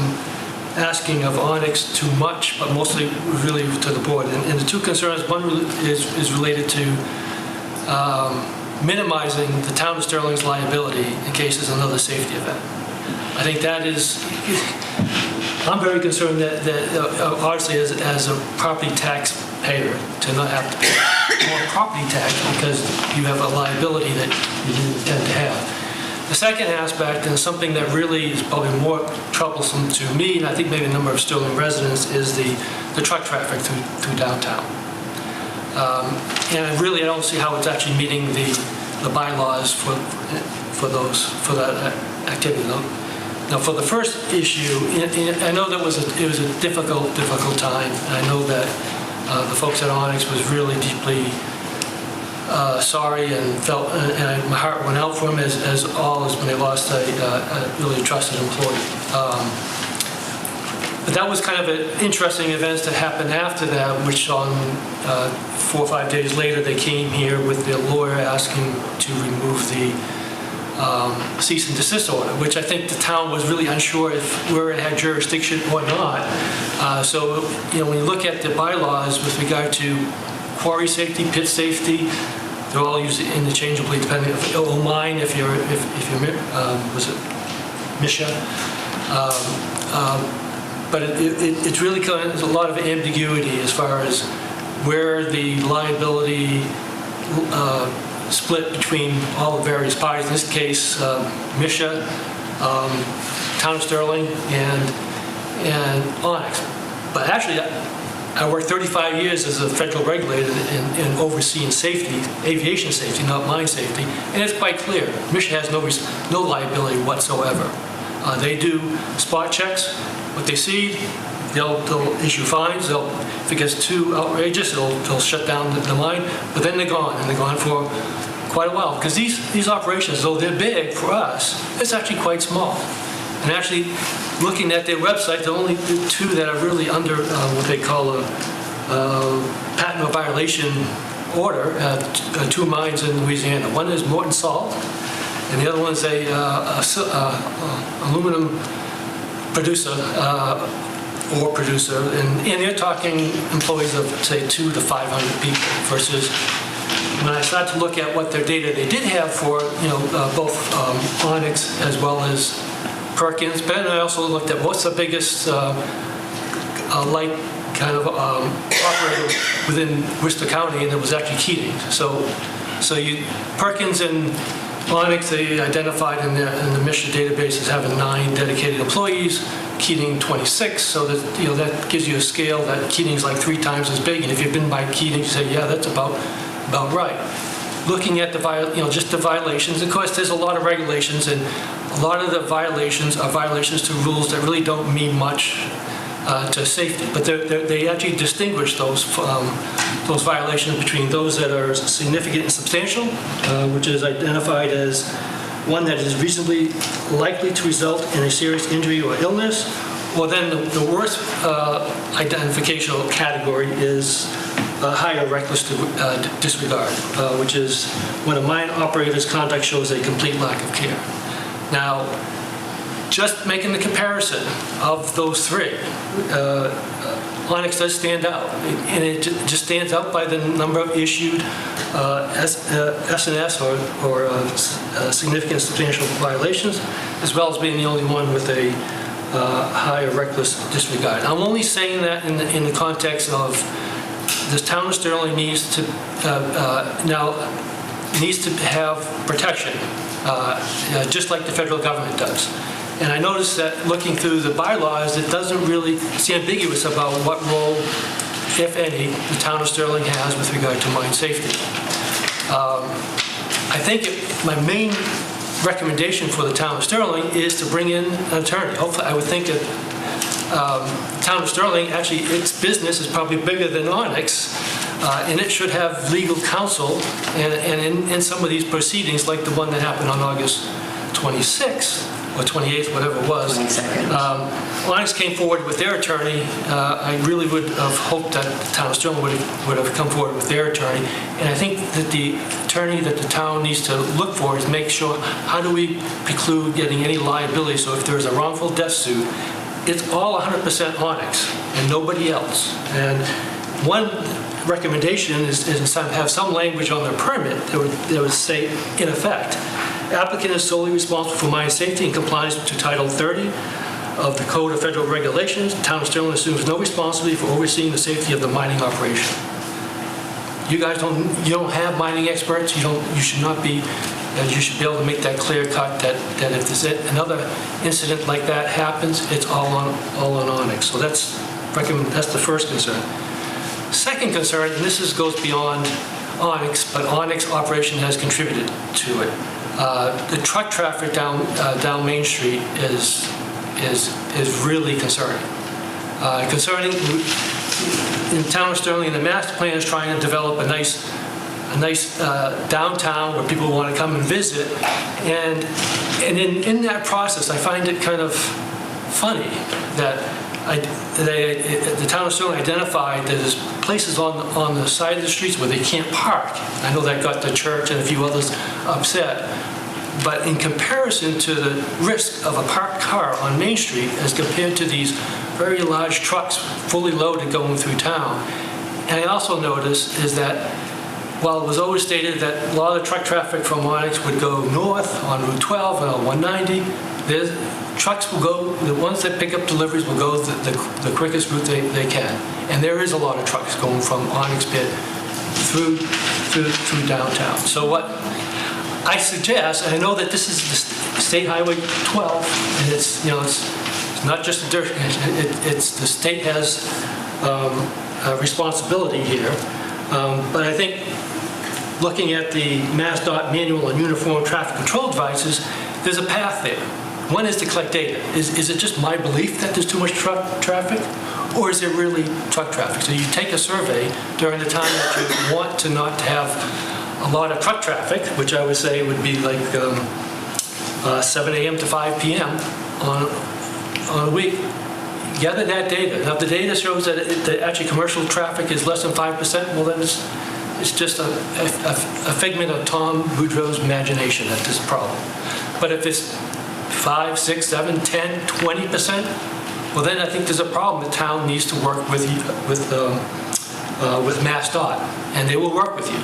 asking of Onyx too much, but mostly really to the board. And the two concerns, one is related to minimizing the town of Sterling's liability in case there's another safety event. I think that is, I'm very concerned that honestly as a property tax payer to not have to pay more property tax because you have a liability that you didn't intend to have. The second aspect, and something that really is probably more troublesome to me, and I think maybe a number of Sterling residents, is the truck traffic through downtown. And I don't see how it's actually meeting the bylaws for that activity. Now, for the first issue, I know that it was a difficult time. I know that the folks at Onyx was really deeply sorry and felt, and my heart went out for them as when they lost a really trusted employee. But that was kind of an interesting events that happened after that, which on 4 or 5 days later, they came here with their lawyer asking to remove the cease and desist order, which I think the town was really unsure where it had jurisdiction or not. So, when you look at the bylaws with regard to quarry safety, pit safety, they're all used interchangeably depending on mine if you're was it Misha? But it's really there's a lot of ambiguity as far as where the liability split between all the various parties. In this case, Misha, Town of Sterling, and Onyx. But actually, I worked 35 years as a federal regulator in overseeing safety, aviation safety, not mine safety, and it's quite clear. Misha has no liability whatsoever. They do spot checks. What they see, they'll issue fines. If it gets too outrageous, they'll shut down the mine. But then they're gone, and they're gone for quite a while. Because these operations, though they're big for us, it's actually quite small. And actually, looking at their website, the only two that are really under what they call a patent or violation order, two mines in Louisiana. One is Morton Salt, and the other one is a aluminum producer, and they're talking employees of, say, 200 to 500 people versus when I started to look at what their data they did have for, both Onyx as well as Perkins, but then I also looked at what's the biggest light kind of operator within Worcester County, and it was actually Keating. So Perkins and Onyx, they identified in the Misha database as having 9 dedicated employees, Keating 26, so that gives you a scale that Keating's like 3 times as big, and if you've been by Keating, you say, yeah, that's about right. Looking at just the violations, of course, there's a lot of regulations, and a lot of the violations are violations to rules that really don't mean much to safety. But they actually distinguish those violations between those that are significant and substantial, which is identified as one that is reasonably likely to result in a serious injury or illness, or then the worst identification category is higher reckless disregard, which is when a mine operator's conduct shows a complete lack of care. Now, just making the comparison of those three, Onyx does stand out, and it just stands out by the number of issued S&S or significant substantial violations, as well as being the only one with a higher reckless disregard. I'm only saying that in the context of this town of Sterling needs to have protection, just like the federal government does. And I noticed that looking through the bylaws, it doesn't really, it's ambiguous about what role, if any, the town of Sterling has with regard to mine safety. I think my main recommendation for the town of Sterling is to bring in an attorney. Hopefully, I would think that the town of Sterling, actually, its business is probably bigger than Onyx, and it should have legal counsel, and in some of these proceedings, like the one that happened on August 26th, or 28th, whatever it was. Onyx came forward with their attorney. I really would have hoped that the town of Sterling would have come forward with their attorney. And I think that the attorney that the town needs to look for is make sure, how do we preclude getting any liability? So if there's a wrongful death suit, it's all 100% Onyx and nobody else. And one recommendation is to have some language on their permit that would say, in effect, applicant is solely responsible for mine safety and compliance to Title 30 of the Code of Federal Regulations. The town of Sterling assumes no responsibility for overseeing the safety of the mining operation. You guys don't have mining experts. You should not be. You should be able to make that clear cut that if there's another incident like that happens, it's all on Onyx. So that's the first concern. Second concern, and this goes beyond Onyx, but Onyx operation has contributed to it. The truck traffic down Main Street is really concerning. In the town of Sterling, the master plan is trying to develop a nice downtown where people want to come and visit, and in that process, I find it kind of funny that the town of Sterling identified that there's places on the side of the streets where they can't park. I know that got the church and a few others upset. But in comparison to the risk of a parked car on Main Street as compared to these very large trucks fully loaded going through town, and I also noticed is that while it was always stated that a lot of the truck traffic from Onyx would go north on Route 12 and on 190, trucks will go, the ones that pick up deliveries will go the quickest route they can. And there is a lot of trucks going from Onyx Pit through downtown. So what I suggest, and I know that this is the State Highway 12, and it's not just the dirt, it's the state has a responsibility here. But I think looking at the MassDOT manual on uniform traffic control devices, there's a path there. One is to collect data. Is it just my belief that there's too much truck traffic, or is there really truck traffic? So you take a survey during the time that you want to not have a lot of truck traffic, which I would say would be like 7 a.m. to 5 p.m. on a week. Gather that data. Now, if the data shows that actually commercial traffic is less than 5%, well, then it's just a figment of Tom Boudreau's imagination at this problem. But if it's 5, 6, 7, 10, 20%, well, then I think there's a problem. The town needs to work with MassDOT, and they will work with you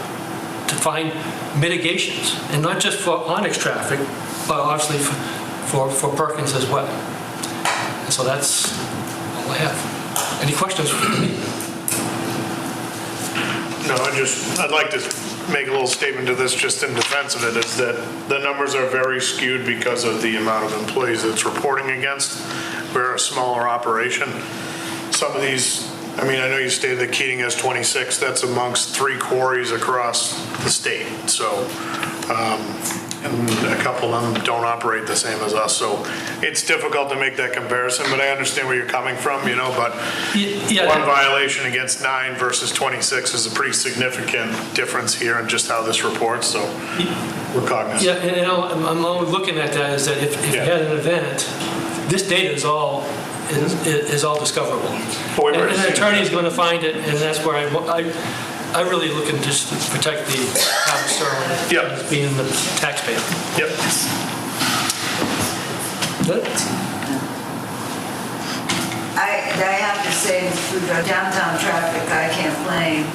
to find mitigations, and not just for Onyx traffic, but obviously for Perkins as well. And so that's all I have. Any questions for me? No, I'd like to make a little statement to this just in defense of it, is that the numbers are very skewed because of the amount of employees it's reporting against. We're a smaller operation. Some of these, I know you stated that Keating has 26, that's amongst 3 quarries across the state. So, and a couple of them don't operate the same as us, so it's difficult to make that comparison, but I understand where you're coming from, you know, but Yeah. one violation against 9 versus 26 is a pretty significant difference here in just how this reports, so we're cognizant. Yeah, and I'm only looking at that is that if you had an event, this data is all discoverable. And an attorney is going to find it, and that's where I really look and just protect the town of Sterling as being the taxpayer. Yep. Good? I have to say, through downtown traffic, I can't blame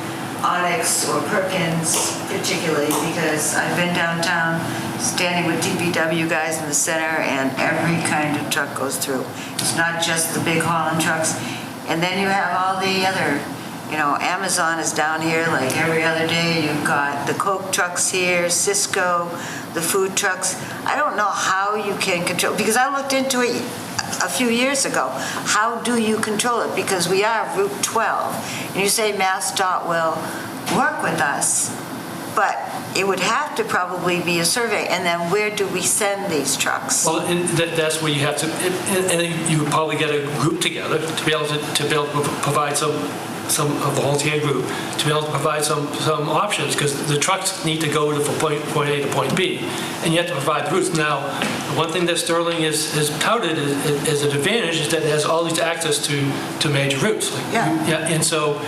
Onyx or Perkins particularly, because I've been downtown standing with DPW guys in the center, and every kind of truck goes through. It's not just the big hauling trucks. And then you have all the other, you know, Amazon is down here like every other day. You've got the Coke trucks here, Cisco, the food trucks. I don't know how you can control, because I looked into it a few years ago. How do you control it? Because we are Route 12, and you say MassDOT will work with us, but it would have to probably be a survey, and then where do we send these trucks? Well, and that's where you have to, and you would probably get a group together to be able to provide some of the volunteer group to be able to provide some options, because the trucks need to go from point A to point B, and you have to provide the routes. Now, one thing that Sterling is touted as an advantage is that it has all these access to major routes. And so,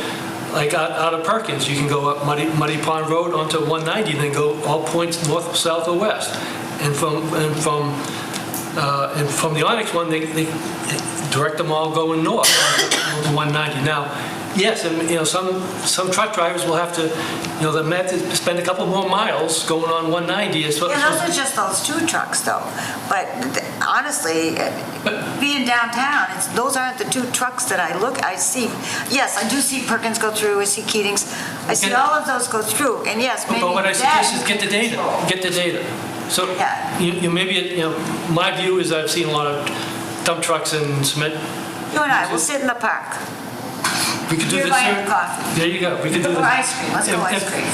like out of Perkins, you can go up Muddy Pond Road onto 190, then go all points north, south, or west. And from the Onyx one, they direct them all going north onto 190. Now, yes, and you know, some truck drivers will have to, you know, they have to spend a couple more miles going on 190. Those are just those 2 trucks, though. But honestly, being downtown, those aren't the 2 trucks that I see. Yes, I do see Perkins go through. I see Keating's. I see all of those go through. And yes, maybe. But what I suggest is get the data. Get the data. So you maybe, you know, my view is I've seen a lot of dump trucks and cement. You and I will sit in the park. We could do You're this. buying coffee. There you go. We could do this. Or ice cream. Let's go ice cream.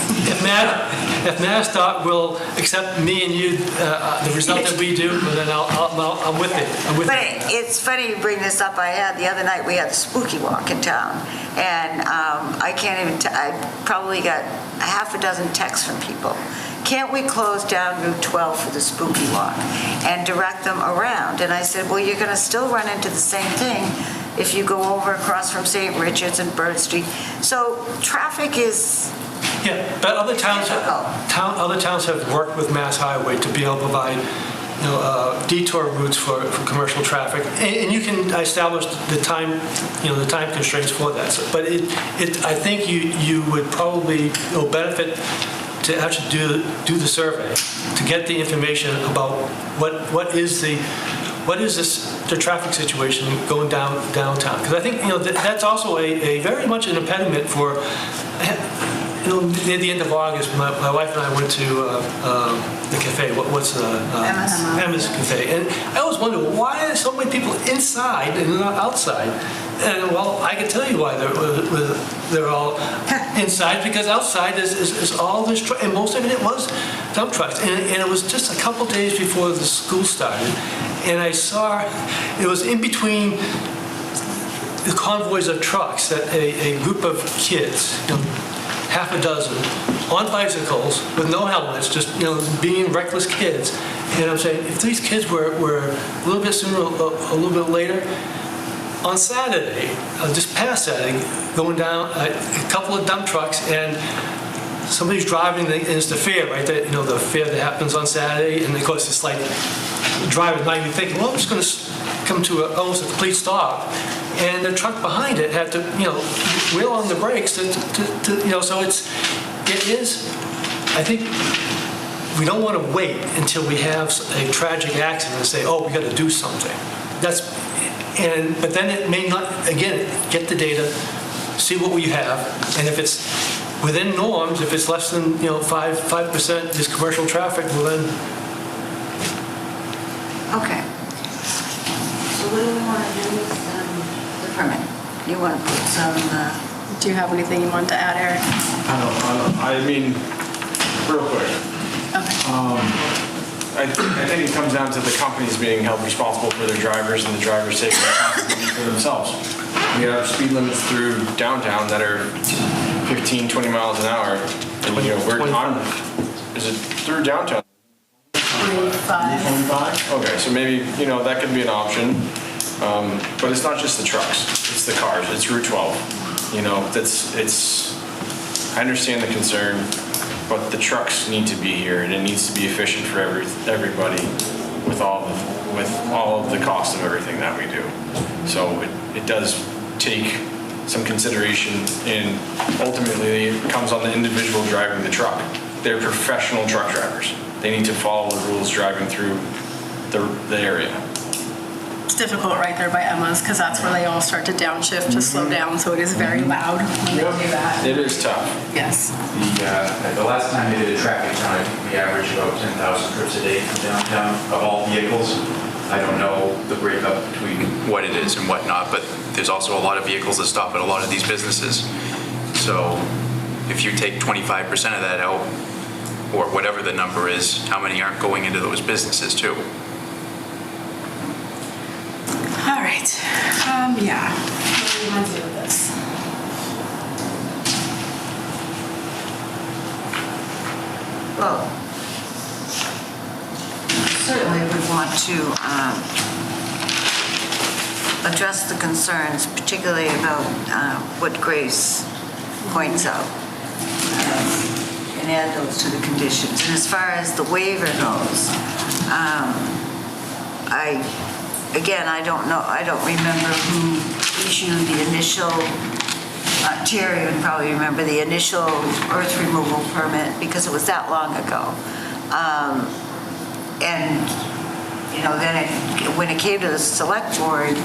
If MassDOT will accept me and you, the result that we do, then I'm with it. But it's funny you bring this up. The other night we had the spooky walk in town, and I can't even. I probably got a half a dozen texts from people. Can't we close down Route 12 for the spooky walk and direct them around? And I said, well, you're going to still run into the same thing if you go over across from St. Richard's and Bird Street. So traffic is. Yeah, but other towns have worked with Mass Highway to be able to provide, you know, detour routes for commercial traffic, and you can establish the time, you know, the time constraints for that. So, but I think you would probably benefit to actually do the survey to get the information about what is the traffic situation going downtown, because I think, you know, that's also a very much an impediment for. You know, near the end of August, my wife and I went to the cafe. What's Emma's Cafe? And I always wonder, why are so many people inside and not outside? And well, I can tell you why they're all inside, because outside is all this, and most of it was dump trucks. And it was just a couple days before the school started, and I saw it was in between the convoys of trucks that a group of kids, you know, half a dozen, on bicycles with no helmets, just, you know, being reckless kids. And I'm saying, if these kids were a little bit sooner, a little bit later, on Saturday, just past Saturday, going down a couple of dump trucks, and somebody's driving, and it's the fair, right? You know, the fair that happens on Saturday, and of course it's like the driver's not even thinking, well, I'm just going to come to almost a complete stop, and the truck behind it had to, you know, wheel on the brakes to you know, so it is, I think we don't want to wait until we have a tragic accident and say, oh, we got to do something. But then it may not, again, get the data, see what we have, and if it's within norms, if it's less than, you know, 5% is commercial traffic, well then. Okay. So what do we want to do with the permit? You want to put some. Do you have anything you want to add, Eric? I mean, real quick. Okay. I think it comes down to the companies being held responsible for their drivers and the drivers taking responsibility for themselves. We have speed limits through downtown that are 15, 20 miles an hour. And we're on, is it through downtown? 25. Okay, so maybe, that could be an option. But it's not just the trucks, it's the cars, it's Route 12. I understand the concern, but the trucks need to be here and it needs to be efficient for everybody with all of the cost of everything that we do. So it does take some consideration, and ultimately it comes on the individual driving the truck. They're professional truck drivers. They need to follow the rules driving through the area. It's difficult right there by Emma's because that's where they all start to downshift to slow down, so it is very loud when they do that. It is tough. Yes. The last time they did a traffic count, I think we averaged about 10,000 trips a day from downtown of all vehicles. I don't know the breakup between what it is and whatnot, but there's also a lot of vehicles that stop at a lot of these businesses. So if you take 25% of that out, or whatever the number is, how many aren't going into those businesses too? All right. Yeah. What do you want to do with this? Well, certainly would want to address the concerns, particularly about what Grace points out, and add those to the conditions. And as far as the waiver goes, I don't know, I don't remember who issued the initial, Terry would probably remember the initial earth removal permit because it was that long ago. Then when it came to the select board,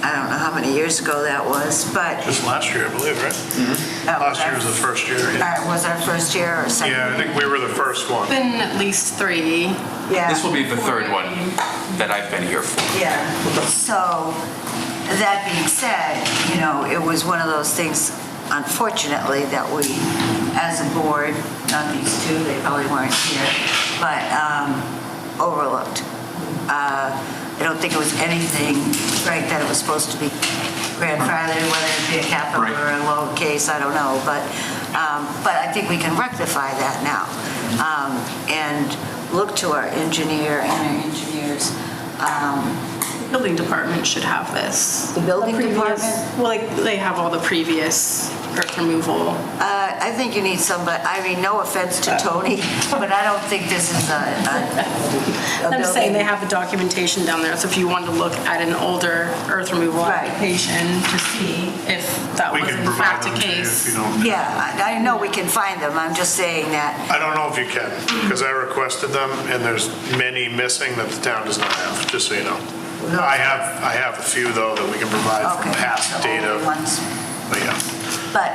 I don't know how many years ago that was, but... Just last year, I believe, right? Mm-hmm. Last year was the first year. Yeah. Was our first year or second? Yeah, I think we were the first one. It's been at least 3. Yeah. This will be the third one that I've been here for. Yeah. So, that being said, it was one of those things, unfortunately, that we, as a board, not these two, they probably weren't here, but overlooked. I don't think it was anything, right, that it was supposed to be grandfathered, whether it be a capital or a lowercase, I don't know, but I think we can rectify that now, and look to our engineer and our engineers. The building department should have this. The building department? Well, they have all the previous earth removal. I think you need somebody, no offense to Tony, but I don't think this is I'm just saying they have the documentation down there, so if you wanted to look at an older earth removal application to see if that was in fact a case. Yeah, I know we can find them, I'm just saying that. I don't know if you can, because I requested them, and there's many missing that the town does not have, just so you know. I have a few, though, that we can provide from past data. But yeah. But,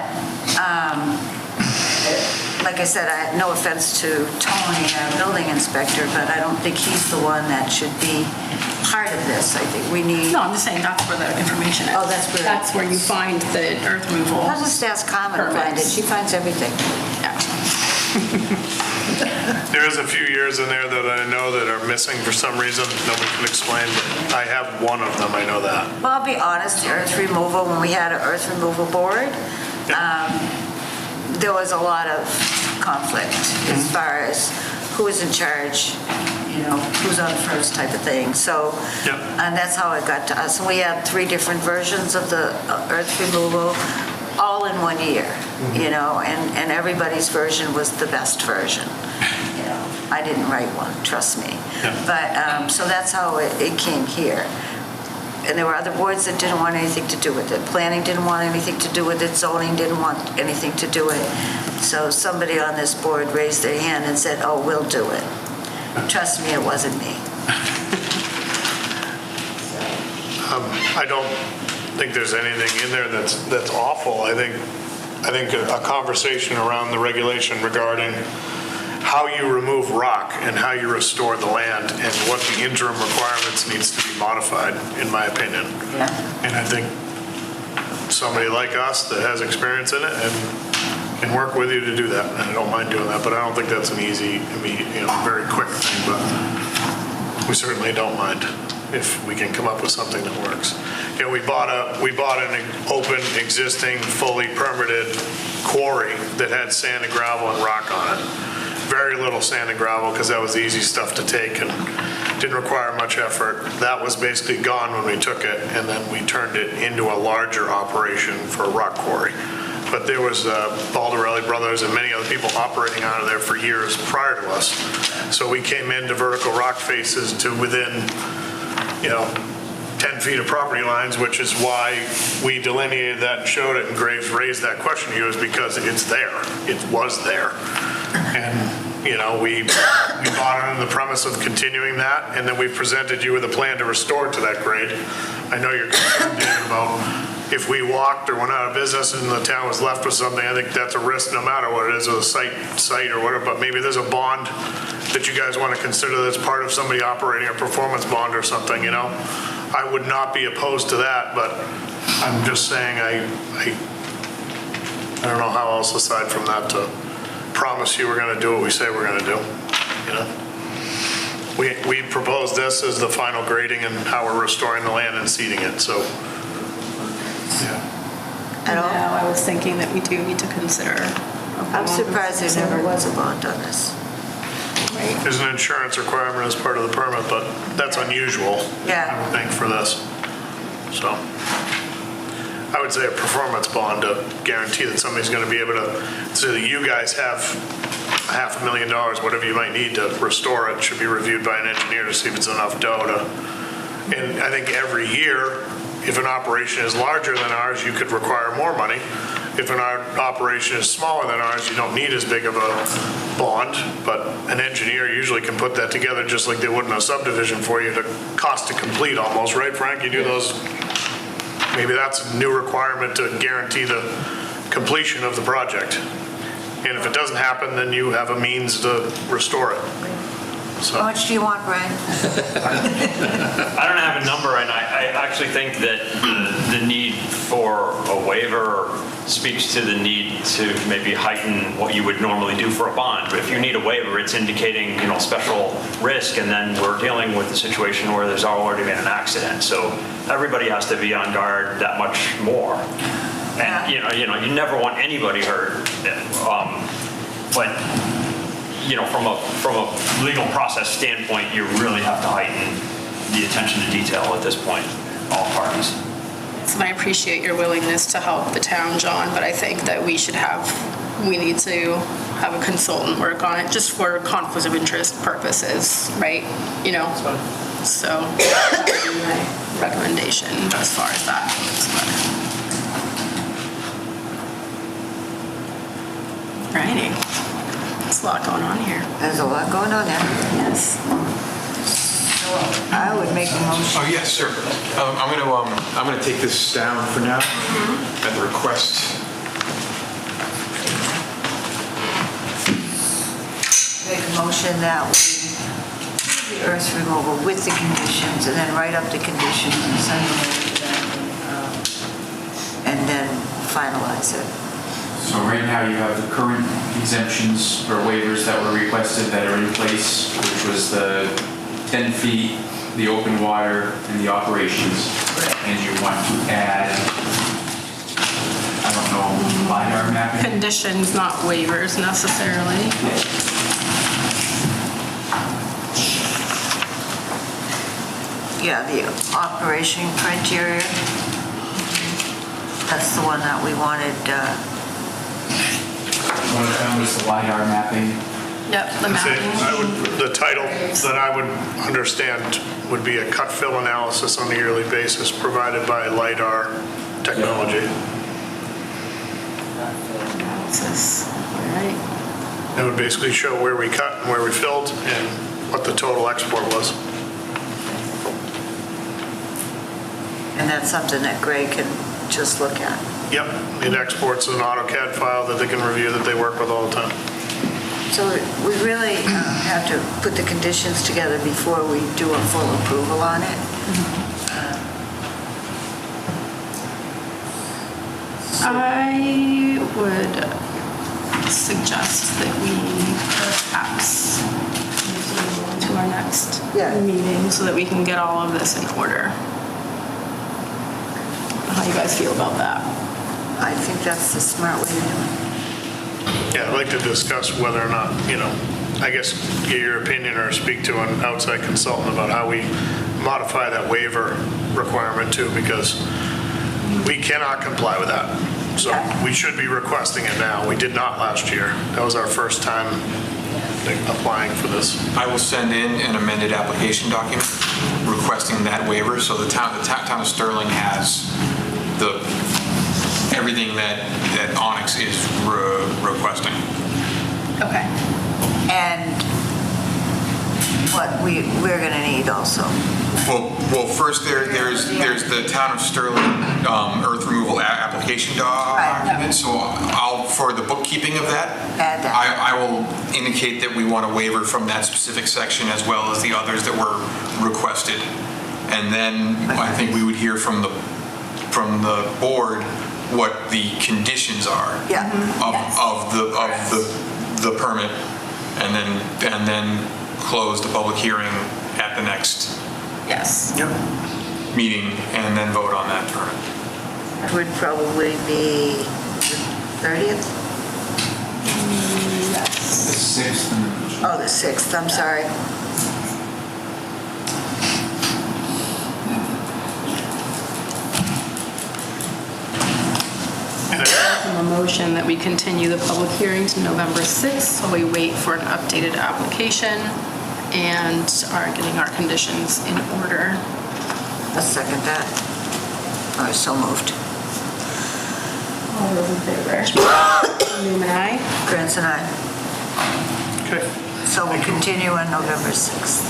like I said, no offense to Tony, our building inspector, but I don't think he's the one that should be part of this. I think we need... No, I'm just saying that's where the information is. Oh, that's where you find the earth removal. I'll just ask Carmen to find it. She finds everything. Yeah. There is a few years in there that I know that are missing for some reason. Nobody can explain, but I have one of them. I know that. Well, I'll be honest, the earth removal, when we had an earth removal board, there was a lot of conflict as far as who was in charge, who's on first type of thing. So, and that's how it got to us. And we had 3 different versions of the earth removal, all in 1 year, and everybody's version was the best version. I didn't write one, trust me. But, so that's how it came here. And there were other boards that didn't want anything to do with it. Planning didn't want anything to do with it. Zoning didn't want anything to do with it. So somebody on this board raised their hand and said, oh, we'll do it. Trust me, it wasn't me. I don't think there's anything in there that's awful. I think a conversation around the regulation regarding how you remove rock and how you restore the land and what the interim requirements needs to be modified, in my opinion. And I think somebody like us that has experience in it and can work with you to do that. And I don't mind doing that, but I don't think that's an easy, immediate, very quick thing, but we certainly don't mind if we can come up with something that works. We bought an open, existing, fully permitted quarry that had sand and gravel and rock on it. Very little sand and gravel because that was the easy stuff to take and didn't require much effort. That was basically gone when we took it, and then we turned it into a larger operation for a rock quarry. But there was Baldarelli Brothers and many other people operating out of there for years prior to us. So we came into vertical rock faces to within 10 feet of property lines, which is why we delineated that and showed it, and Graves raised that question to you, is because it's there. It was there. And, we bought it on the premise of continuing that, and then we presented you with a plan to restore it to that grade. I know you're concerned, David, about if we walked or went out of business and the town was left with something. I think that's a risk no matter what it is, a site or whatever, but maybe there's a bond that you guys want to consider that's part of somebody operating a performance bond or something, I would not be opposed to that, but I'm just saying I don't know how else aside from that to promise you we're going to do what we say we're going to do. We proposed this as the final grading and how we're restoring the land and seeding it, so. And now I was thinking that we do need to consider. I'm surprised there never was a bond on this. There's an insurance requirement as part of the permit, but that's unusual, I would think, for this. So I would say a performance bond to guarantee that somebody's going to be able to, so that you guys have $500,000, whatever you might need to restore it, should be reviewed by an engineer to see if it's enough dough to, and I think every year, if an operation is larger than ours, you could require more money. If an operation is smaller than ours, you don't need as big of a bond, but an engineer usually can put that together just like they would in a subdivision for you to cost to complete almost, right, Frank? You do those, maybe that's a new requirement to guarantee the completion of the project. And if it doesn't happen, then you have a means to restore it. So. How much do you want, Brian? I don't have a number, and I actually think that the need for a waiver speaks to the need to maybe heighten what you would normally do for a bond. But if you need a waiver, it's indicating, special risk, and then we're dealing with a situation where there's already been an accident. So everybody has to be on guard that much more. And you never want anybody hurt, but. From a legal process standpoint, you really have to heighten the attention to detail at this point, all parties. And I appreciate your willingness to help the town, John, but I think that we need to have a consultant work on it just for conflict of interest purposes, right? So that would be my recommendation as far as that goes. Righty. There's a lot going on here. There's a lot going on there. Yes. So I would make a motion. Oh, yes, sir. I'm gonna take this down for now at the request. Make a motion that we do the earth removal with the conditions, and then write up the conditions and send them over to them, and then finalize it. So right now you have the current exemptions or waivers that were requested that are in place, which was the 10 feet, the open water, and the operations. And you want to add, I don't know, LiDAR mapping? Conditions, not waivers necessarily. Yeah, the operation criteria. That's the one that we wanted. One of them was the LiDAR mapping. Yep, the mapping. The title that I would understand would be a cut fill analysis on a yearly basis provided by LiDAR technology. Analysis, all right. It would basically show where we cut and where we filled and what the total export was. And that's something that Greg can just look at. Yep, it exports an AutoCAD file that they can review that they work with all the time. So we really have to put the conditions together before we do a full approval on it. I would suggest that we perhaps to our next meeting so that we can get all of this in order. How you guys feel about that? I think that's the smart way to do it. Yeah, I'd like to discuss whether or not, I guess, get your opinion or speak to an outside consultant about how we modify that waiver requirement too, because we cannot comply with that. So we should be requesting it now. We did not last year. That was our first time applying for this. I will send in an amended application document requesting that waiver, so the town of Sterling has everything that Onyx is requesting. Okay. And what we're gonna need also. Well, first there's the town of Sterling earth removal application document. So for the bookkeeping of that, I will indicate that we want a waiver from that specific section as well as the others that were requested. And then I think we would hear from the board what the conditions are of the permit, and then close the public hearing at the next meeting, and then vote on that permit. It would probably be the 30th? Yes. The 6th. Oh, the 6th, I'm sorry. A motion that we continue the public hearing to November 6th, so we wait for an updated application and are getting our conditions in order. I'll second that. Or so moved. All those in favor? Newman, aye. Grants and I. Okay. So we'll continue on November 6th.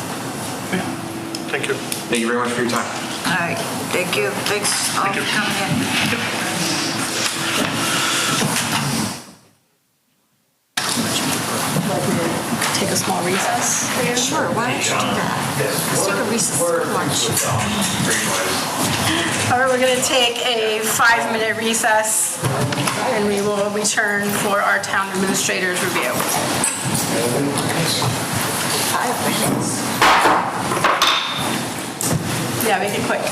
Thank you. Thank you very much for your time. All right, thank you. Thanks all for coming in. Take a small recess. Sure, why don't you do that? Let's take a recess for lunch. All right, we're going to take a 5-minute recess and we will return for our town administrator's review. 5 minutes. Yeah, make it quick.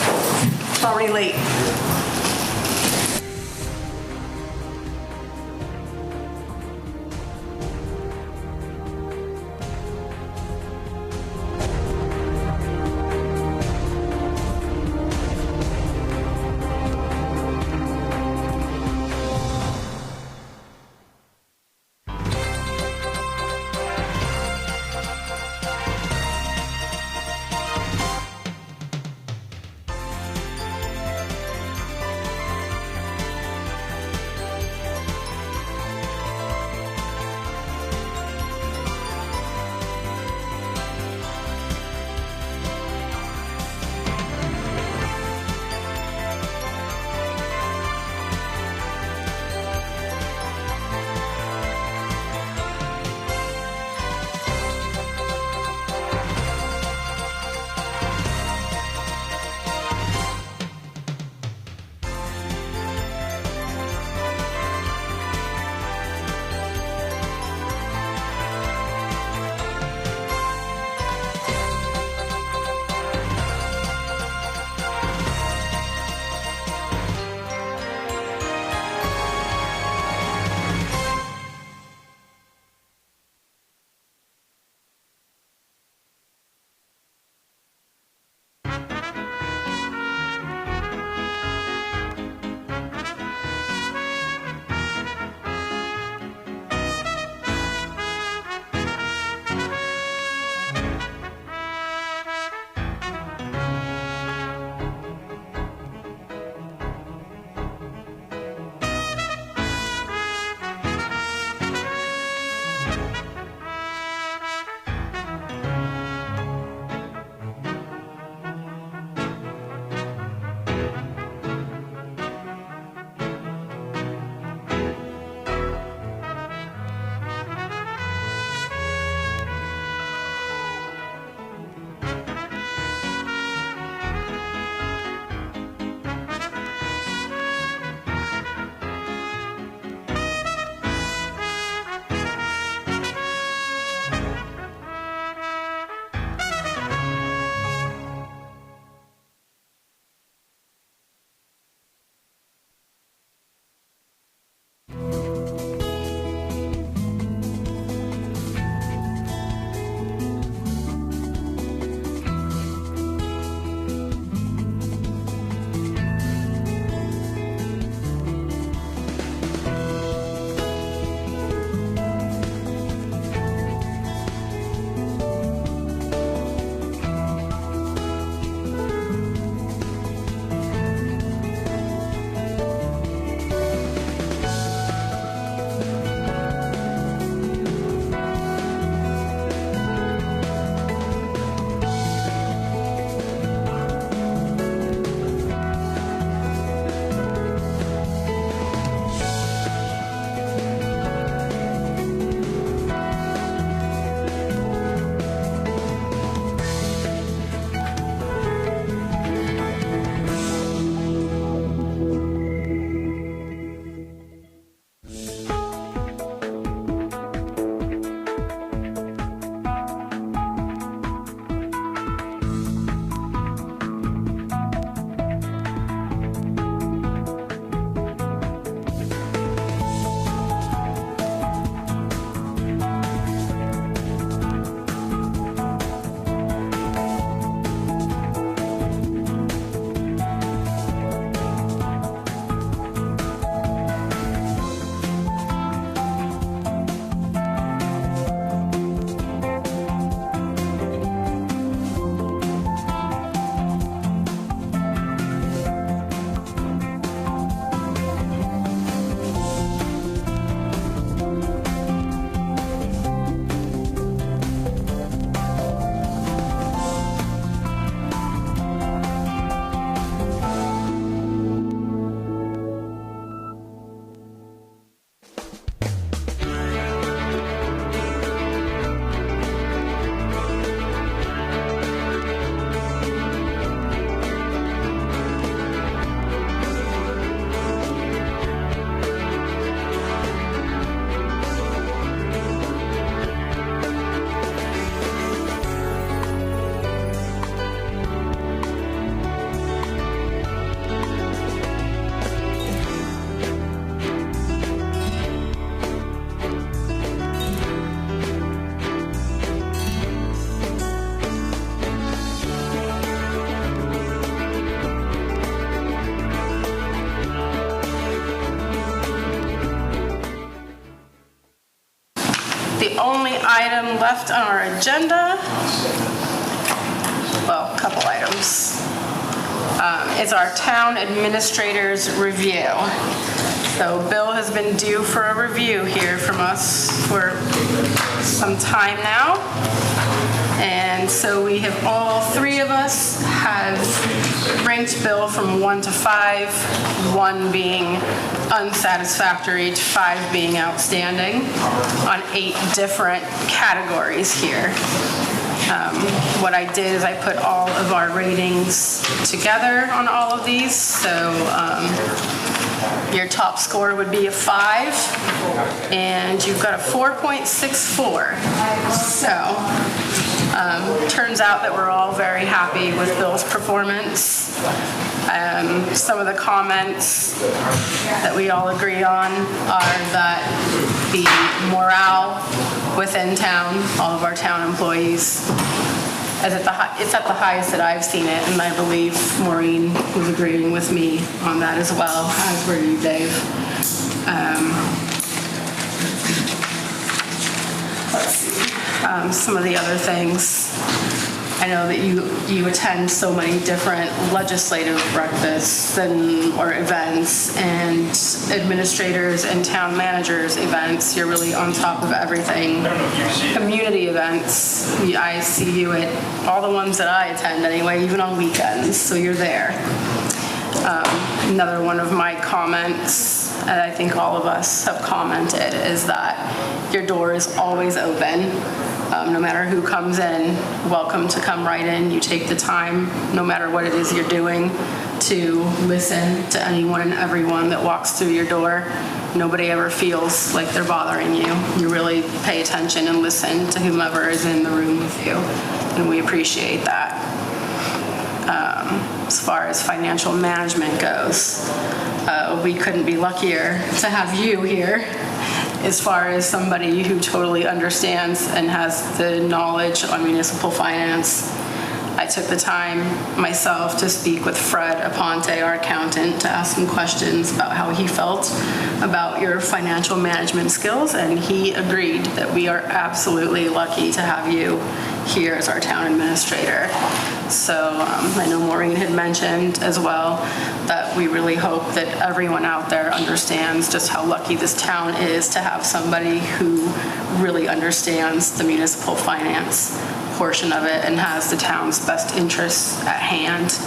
It's already late. The only item left on our agenda, well, a couple items, is our town administrator's review. So Bill has been due for a review here from us for some time now. And so we have, all three of us have ranked Bill from 1 to 5, 1 being unsatisfactory to 5 being outstanding, on 8 different categories here. What I did is I put all of our ratings together on all of these. So your top score would be a 5, and you've got a 4.64. So turns out that we're all very happy with Bill's performance. Some of the comments that we all agree on are that the morale within town, all of our town employees, it's at the highest that I've seen it, and I believe Maureen was agreeing with me on that as well, as were you, Dave. Let's see, some of the other things. I know that you attend so many different legislative breakfasts or events, and administrators and town managers events. You're really on top of everything. Community events, I see you at all the ones that I attend anyway, even on weekends, so you're there. Another one of my comments, and I think all of us have commented, is that your door is always open. No matter who comes in, welcome to come right in. You take the time, no matter what it is you're doing, to listen to anyone and everyone that walks through your door. Nobody ever feels like they're bothering you. You really pay attention and listen to whomever is in the room with you, and we appreciate that. As far as financial management goes, we couldn't be luckier to have you here, as far as somebody who totally understands and has the knowledge on municipal finance. I took the time myself to speak with Fred Aponte, our accountant, to ask him questions about how he felt about your financial management skills, and he agreed that we are absolutely lucky to have you here as our town administrator. So I know Maureen had mentioned as well that we really hope that everyone out there understands just how lucky this town is to have somebody who really understands the municipal finance portion of it and has the town's best interests at hand.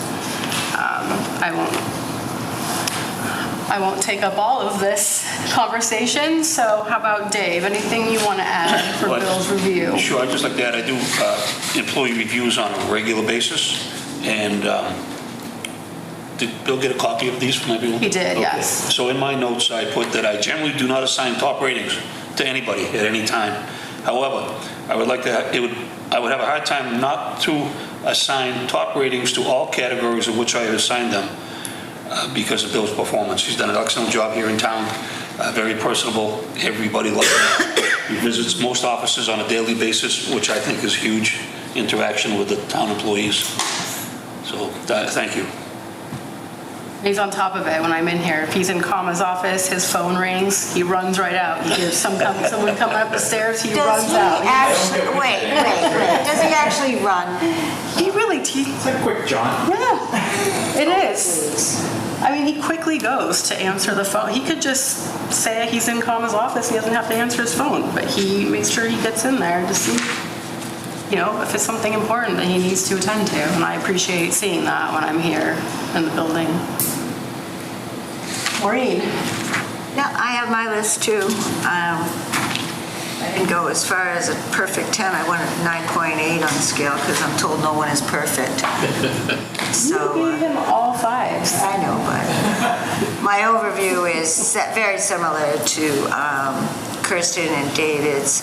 I won't take up all of this conversation, so how about Dave? Anything you want to add for Bill's review? Sure, I'd just like to add, I do employee reviews on a regular basis, and did Bill get a copy of these from everyone? He did, okay. Yes. So in my notes, I put that I generally do not assign top ratings to anybody at any time. However, I would have a hard time not to assign top ratings to all categories of which I have assigned them because of Bill's performance. He's done an excellent job here in town, very personable. Everybody loves him. He visits most offices on a daily basis, which I think is huge interaction with the town employees. So thank you. He's on top of it when I'm in here. If he's in Kama's office, his phone rings, he runs right out. He hears someone coming up the stairs, he runs out. Wait. Does he actually run? He really... It's like quick, John. Yeah, it is. I mean, he quickly goes to answer the phone. He could just say he's in Kama's office, he doesn't have to answer his phone, but he makes sure he gets in there to see, if it's something important that he needs to attend to, and I appreciate seeing that when I'm here in the building. Maureen? Yeah, I have my list too. I didn't go as far as a perfect 10. I went at 9.8 on the scale because I'm told no one is perfect. So you gave him all 5s. I know, but my overview is very similar to Kirsten and David's.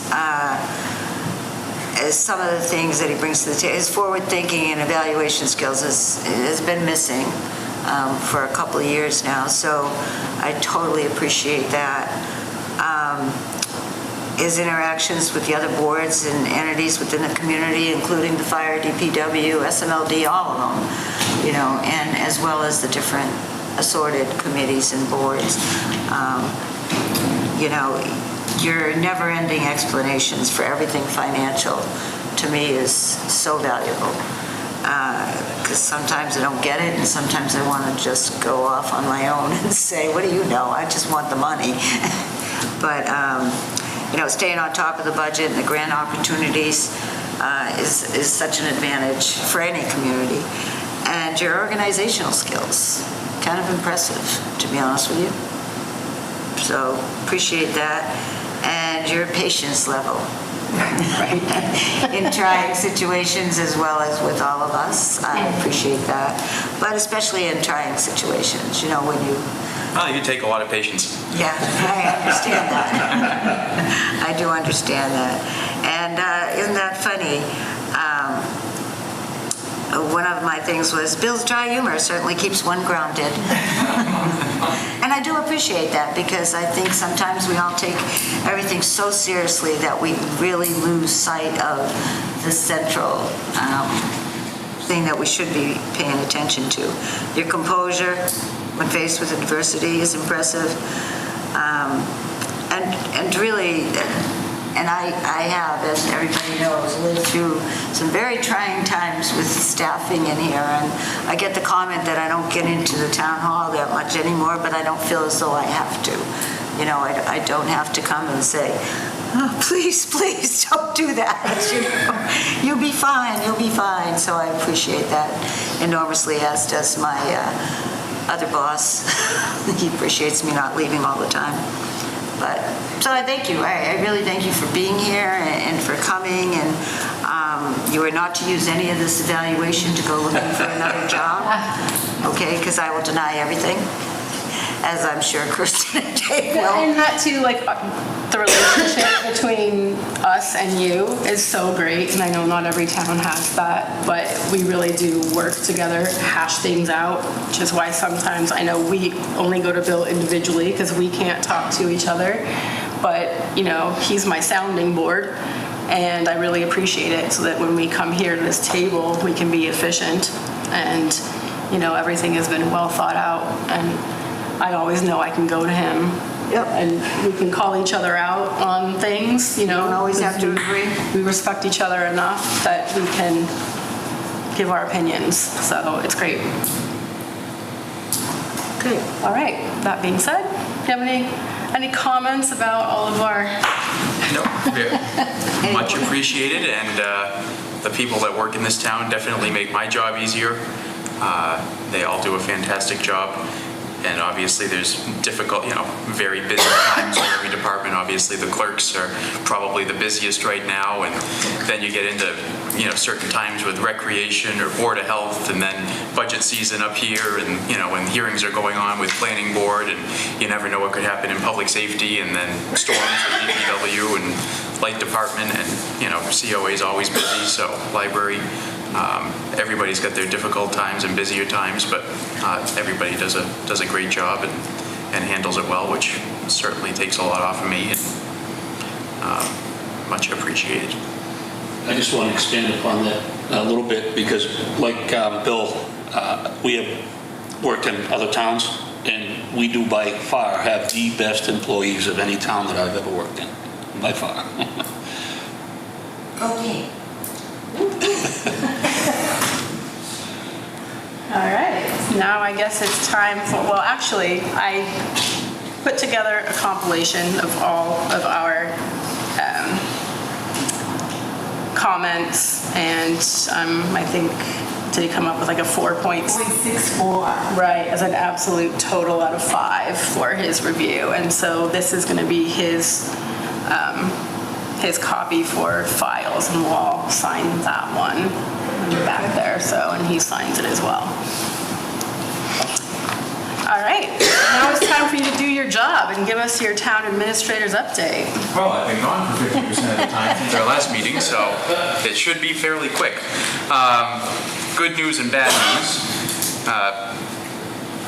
As some of the things that he brings to the table, his forward thinking and evaluation skills has been missing for a couple of years now, so I totally appreciate that. His interactions with the other boards and entities within the community, including the fire, DPW, SMLD, all of them, and as well as the different assorted committees and boards. your never-ending explanations for everything financial, to me, is so valuable. Because sometimes I don't get it, and sometimes I want to just go off on my own and say, what do you know? I just want the money. But, staying on top of the budget and the grant opportunities is such an advantage for any community. And your organizational skills, kind of impressive, to be honest with you. So appreciate that. And your patience level. In trying situations as well as with all of us. I appreciate that. But especially in trying situations, when you... Oh, you take a lot of patience. Yeah, I understand that. I do understand that. And isn't that funny? One of my things was Bill's dry humor certainly keeps one grounded. And I do appreciate that, because I think sometimes we all take everything so seriously that we really lose sight of the central thing that we should be paying attention to. Your composure when faced with adversity is impressive. And really, and I have, as everybody knows, lived through some very trying times with staffing in here, and I get the comment that I don't get into the town hall that much anymore, but I don't feel as though I have to. I don't have to come and say, oh, please don't do that. You'll be fine. So I appreciate that enormously, as does my other boss. He appreciates me not leaving all the time. But so I thank you. I really thank you for being here and for coming. And you are not to use any of this evaluation to go looking for another job, okay? Because I will deny everything, as I'm sure Kristen and Dave will. And that too, the relationship between us and you is so great, and I know not every town has that, but we really do work together, hash things out, which is why sometimes I know we only go to Bill individually because we can't talk to each other, but he's my sounding board, and I really appreciate it, so that when we come here to this table, we can be efficient, and everything has been well thought out, and I always know I can go to him. Yep. And we can call each other out on things, You don't always have to agree. We respect each other enough that we can give our opinions, so it's great. Good. All right, that being said, do you have any comments about all of our... No, much appreciated, and the people that work in this town definitely make my job easier. They all do a fantastic job. And obviously there's difficult, very busy times in every department. Obviously the clerks are probably the busiest right now, and then you get into, certain times with recreation or Board of Health, and then budget season up here, and, when hearings are going on with planning board, and you never know what could happen in public safety, and then storms with DPW and light department, and, COA is always busy, so library. Everybody's got their difficult times and busier times, but everybody does a great job and handles it well, which certainly takes a lot off of me, and much appreciated. I just want to expand upon that a little bit, because like Bill, we have worked in other towns, and we do by far have the best employees of any town that I've ever worked in, by far. Okay. All right, now I guess it's time for, well, actually, I put together a compilation of all of our comments, and I think to come up with a 4.64. Right, as an absolute total out of 5 for his review. And so this is going to be his copy for files, and we'll all sign that one back there, and he signs it as well. All right, now it's time for you to do your job and give us your town administrator's update. Well, I've been gone for 50% of the time since our last meeting, so it should be fairly quick. Good news and bad news.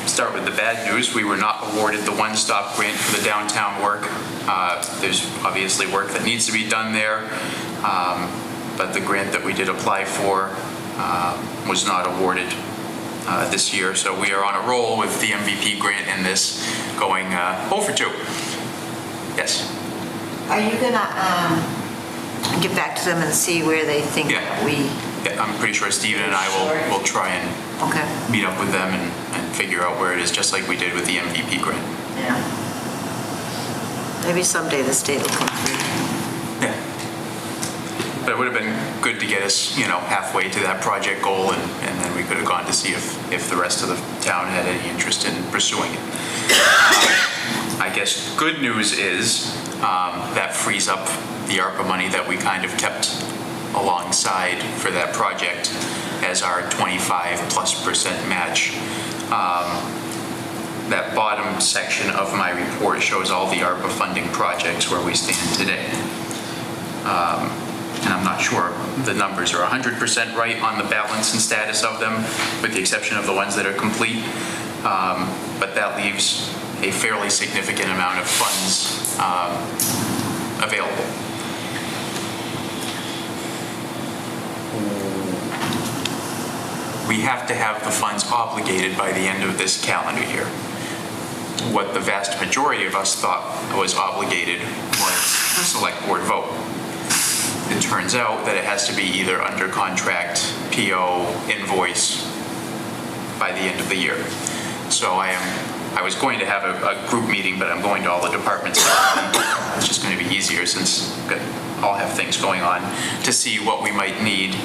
Start with the bad news. We were not awarded the one-stop grant for the downtown work. There's obviously work that needs to be done there, but the grant that we did apply for was not awarded this year. So we are on a roll with the MVP grant in this, going 0 for 2. Yes. Are you gonna get back to them and see where they think Yeah. Yeah, I'm pretty sure Steven and I will try and meet up with them and figure out where it is, just like we did with the MVP grant. Yeah. Maybe someday the state will come through. Yeah. But it would have been good to get us, halfway to that project goal, and then we could have gone to see if the rest of the town had any interest in pursuing it. I guess good news is that frees up the ARPA money that we kind of kept alongside for that project as our 25+% match. That bottom section of my report shows all the ARPA funding projects where we stand today. And I'm not sure the numbers are 100% right on the balance and status of them, with the exception of the ones that are complete. But that leaves a fairly significant amount of funds available. We have to have the funds obligated by the end of this calendar year. What the vast majority of us thought was obligated was the select board vote. It turns out that it has to be either under contract, PO, invoice by the end of the year. So I was going to have a group meeting, but I'm going to all the departments. It's just going to be easier since we all have things going on to see what we might need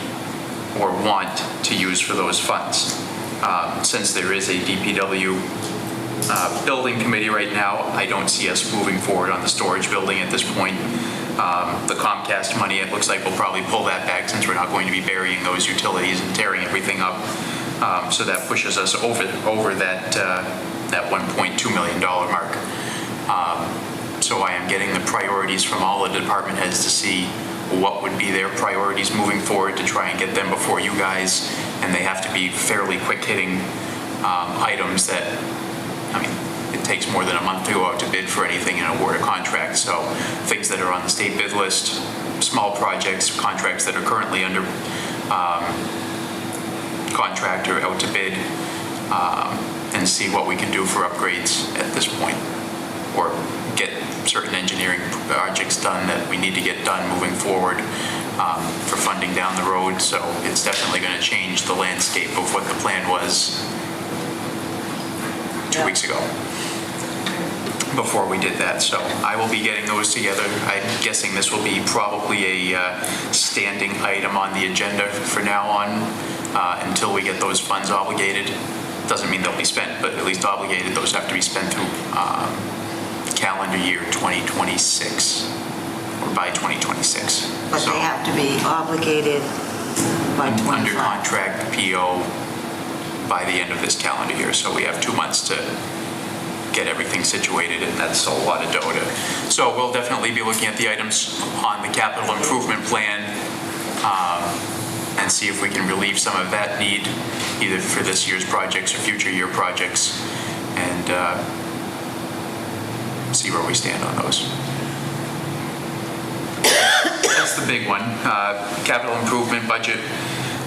or want to use for those funds. Since there is a DPW building committee right now, I don't see us moving forward on the storage building at this point. The Comcast money, it looks like we'll probably pull that back since we're not going to be burying those utilities and tearing everything up. So that pushes us over that $1.2 million mark. So I am getting the priorities from all the department heads to see what would be their priorities moving forward to try and get them before you guys. And they have to be fairly quick-hitting items that, it takes more than a month to go out to bid for anything and award a contract. So things that are on the state bid list, small projects, contracts that are currently under contract or out to bid, and see what we can do for upgrades at this point, or get certain engineering projects done that we need to get done moving forward for funding down the road. So it's definitely going to change the landscape of what the plan was 2 weeks ago before we did that. So I will be getting those together. I'm guessing this will be probably a standing item on the agenda for now on until we get those funds obligated. Doesn't mean they'll be spent, but at least obligated. Those have to be spent through calendar year 2026 or by 2026. But they have to be obligated by 25. Under contract, PO, by the end of this calendar year. So we have 2 months to get everything situated, and that's a lot of dough to. So we'll definitely be looking at the items on the capital improvement plan and see if we can relieve some of that need, either for this year's projects or future year projects, and see where we stand on those. That's the big one. Capital improvement budget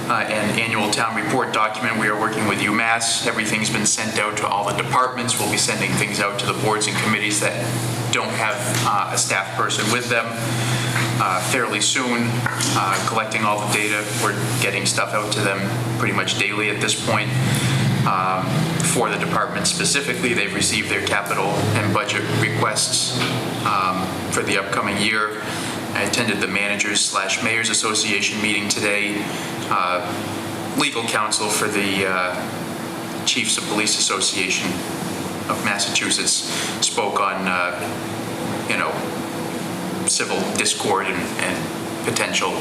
and annual town report document. We are working with UMass. Everything's been sent out to all the departments. We'll be sending things out to the boards and committees that don't have a staff person with them fairly soon. Collecting all the data. We're getting stuff out to them pretty much daily at this point. For the department specifically, they've received their capital and budget requests for the upcoming year. I attended the Managers/Mayors Association meeting today. Legal counsel for the Chiefs of Police Association of Massachusetts spoke on, civil discord and potential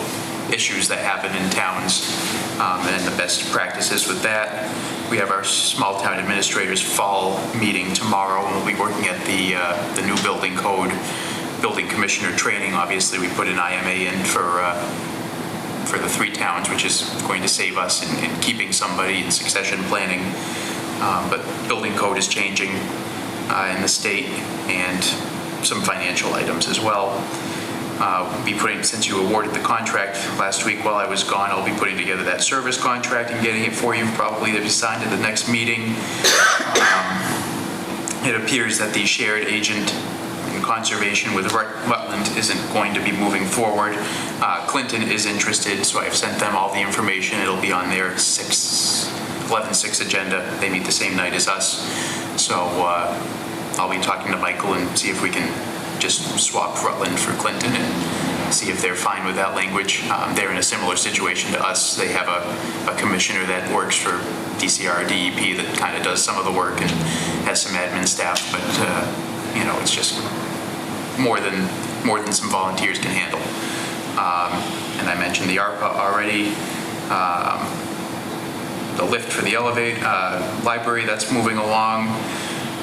issues that happen in towns and the best practices with that. We have our small town administrators fall meeting tomorrow, and we'll be working at the new building code, building commissioner training. Obviously, we put an IMA in for the 3 towns, which is going to save us in keeping somebody in succession planning. But building code is changing in the state, and some financial items as well. Be putting, since you awarded the contract last week while I was gone, I'll be putting together that service contract and getting it for you, probably to be signed at the next meeting. It appears that the shared agent conservation with Rutland isn't going to be moving forward. Clinton is interested, so I've sent them all the information. It'll be on their 11/6 agenda. They meet the same night as us. So I'll be talking to Michael and see if we can just swap Rutland for Clinton and see if they're fine with that language. They're in a similar situation to us. They have a commissioner that works for DCR, DEP that kind of does some of the work and has some admin staff, but it's just more than some volunteers can handle. And I mentioned the ARPA already. The lift for the library, that's moving along.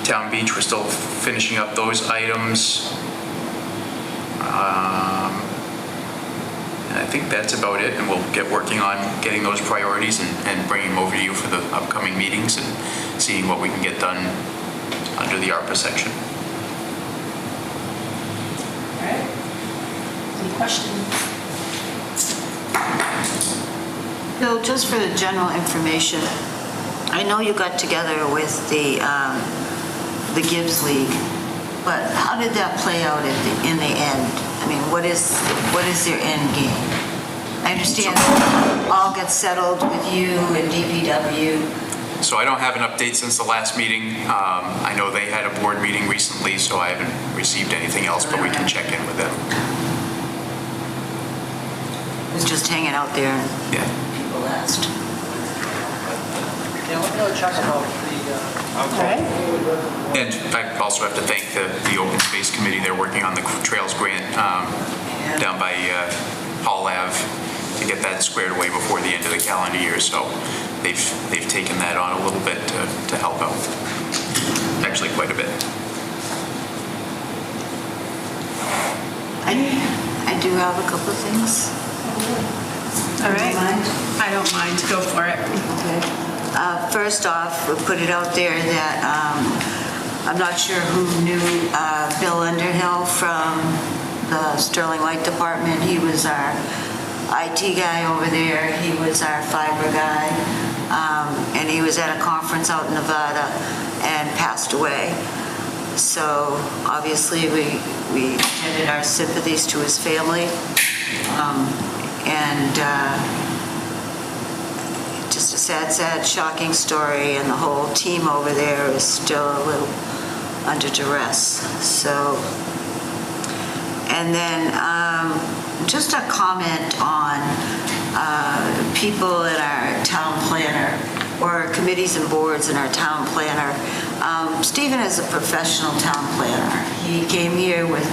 Town Beach, we're still finishing up those items. And I think that's about it, and we'll get working on getting those priorities and bringing them over to you for the upcoming meetings and seeing what we can get done under the ARPA section. All right. Any questions? Bill, just for the general information, I know you got together with the Gibbs League, but how did that play out in the end? I mean, what is their end game? I understand all gets settled with you and DPW. So I don't have an update since the last meeting. I know they had a board meeting recently, so I haven't received anything else, but we can check in with them. It was just hanging out there and people asked. Yeah, we're going to check about the... And I also have to thank the Open Space Committee. They're working on the Trails Grant down by Hall Ave to get that squared away before the end of the calendar year. So they've taken that on a little bit to help out. Actually, quite a bit. I do have a couple of things. All right. I don't mind. Go for it. Okay. First off, we'll put it out there that I'm not sure who knew Bill Underhill from the Sterling Light Department. He was our IT guy over there. He was our fiber guy. And he was at a conference out in Nevada and passed away. So obviously we extended our sympathies to his family. Just a sad, shocking story, and the whole team over there is still a little under duress. So, and then just a comment on people in our town planner, or committees and boards in our town planner. Stephen is a professional town planner. He came here with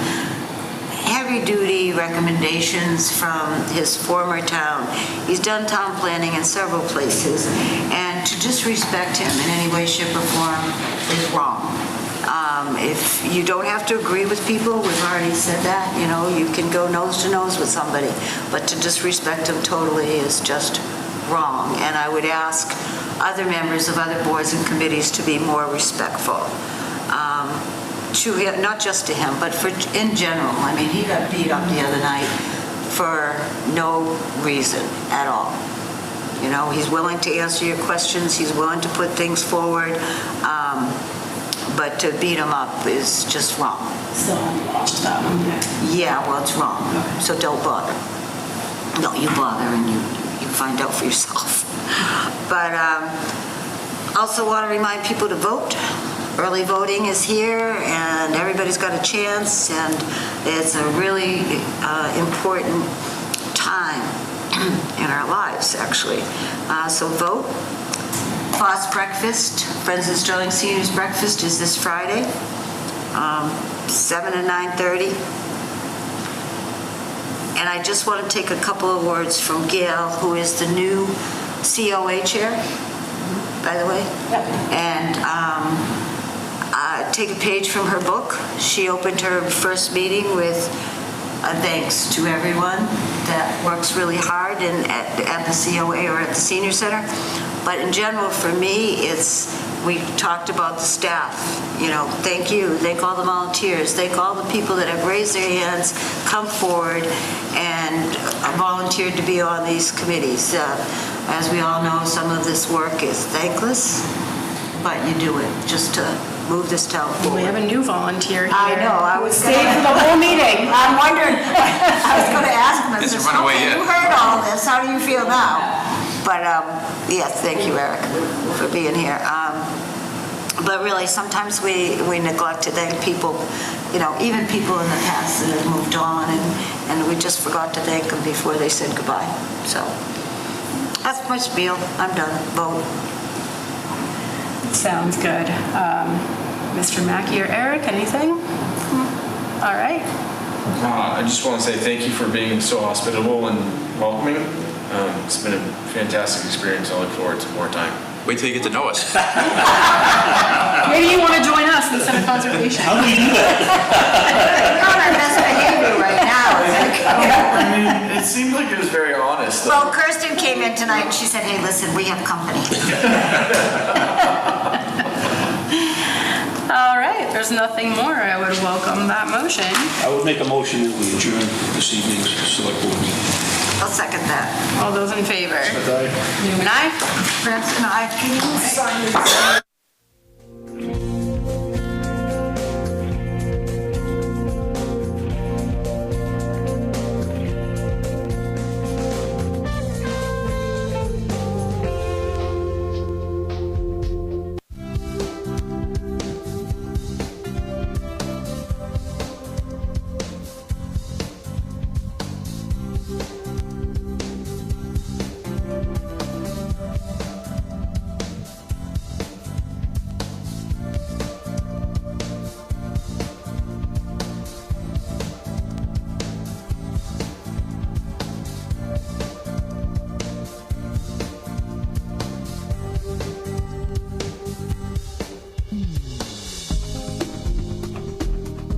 heavy-duty recommendations from his former town. He's done town planning in several places, and to disrespect him in any way, shape, or form is wrong. If you don't have to agree with people, we've already said that, you can go nose to nose with somebody, but to disrespect them totally is just wrong. And I would ask other members of other boards and committees to be more respectful. To him, not just to him, but in general. I mean, he got beat up the other night for no reason at all. He's willing to answer your questions. He's willing to put things forward. But to beat him up is just wrong. So that one. Yeah, well, it's wrong. Okay. So don't bother. No, you bother and you find out for yourself. But also want to remind people to vote. Early voting is here, and everybody's got a chance, and it's a really important time in our lives, actually. So vote. Foss Breakfast, Friends of Sterling Seniors Breakfast is this Friday, 7 and 9:30. And I just want to take a couple of words from Gail, who is the new COA chair, by the way. And take a page from her book. She opened her first meeting with a thanks to everyone that works really hard at the COA or at the senior center. But in general, for me, we talked about the staff. Thank you. Thank all the volunteers. Thank all the people that have raised their hands, come forward, and volunteered to be on these committees. As we all know, some of this work is thankless, but you do it just to move this town We forward. have a new volunteer here. I know, I was Stayed for the whole meeting. I'm wondering, I was gonna ask him, I Hasn't said, run away okay, yet. you heard all this, how do you feel now? But, yes, thank you, Eric, for being here. But really, sometimes we neglect to thank people, even people in the past that have moved on, and we just forgot to thank them before they said goodbye. So, that's my spiel, I'm done, vote. Sounds good. Mr. Mackey or Eric, anything? All right. I just want to say thank you for being so hospitable and welcoming. It's been a fantastic experience. I look forward to more time. Wait till you get to know us. Maybe you want to join us instead of conservation. You're on our best behavior right now, isn't it? I mean, it seemed like it was very honest. Well, Kirsten came in tonight and she said, hey, listen, we have company. All right, if there's nothing more, I would welcome that motion. I would make a motion that we adjourn this evening's select board meeting. I'll second that. All those in favor? Aye. Newman, aye? Perhaps, can you sign this?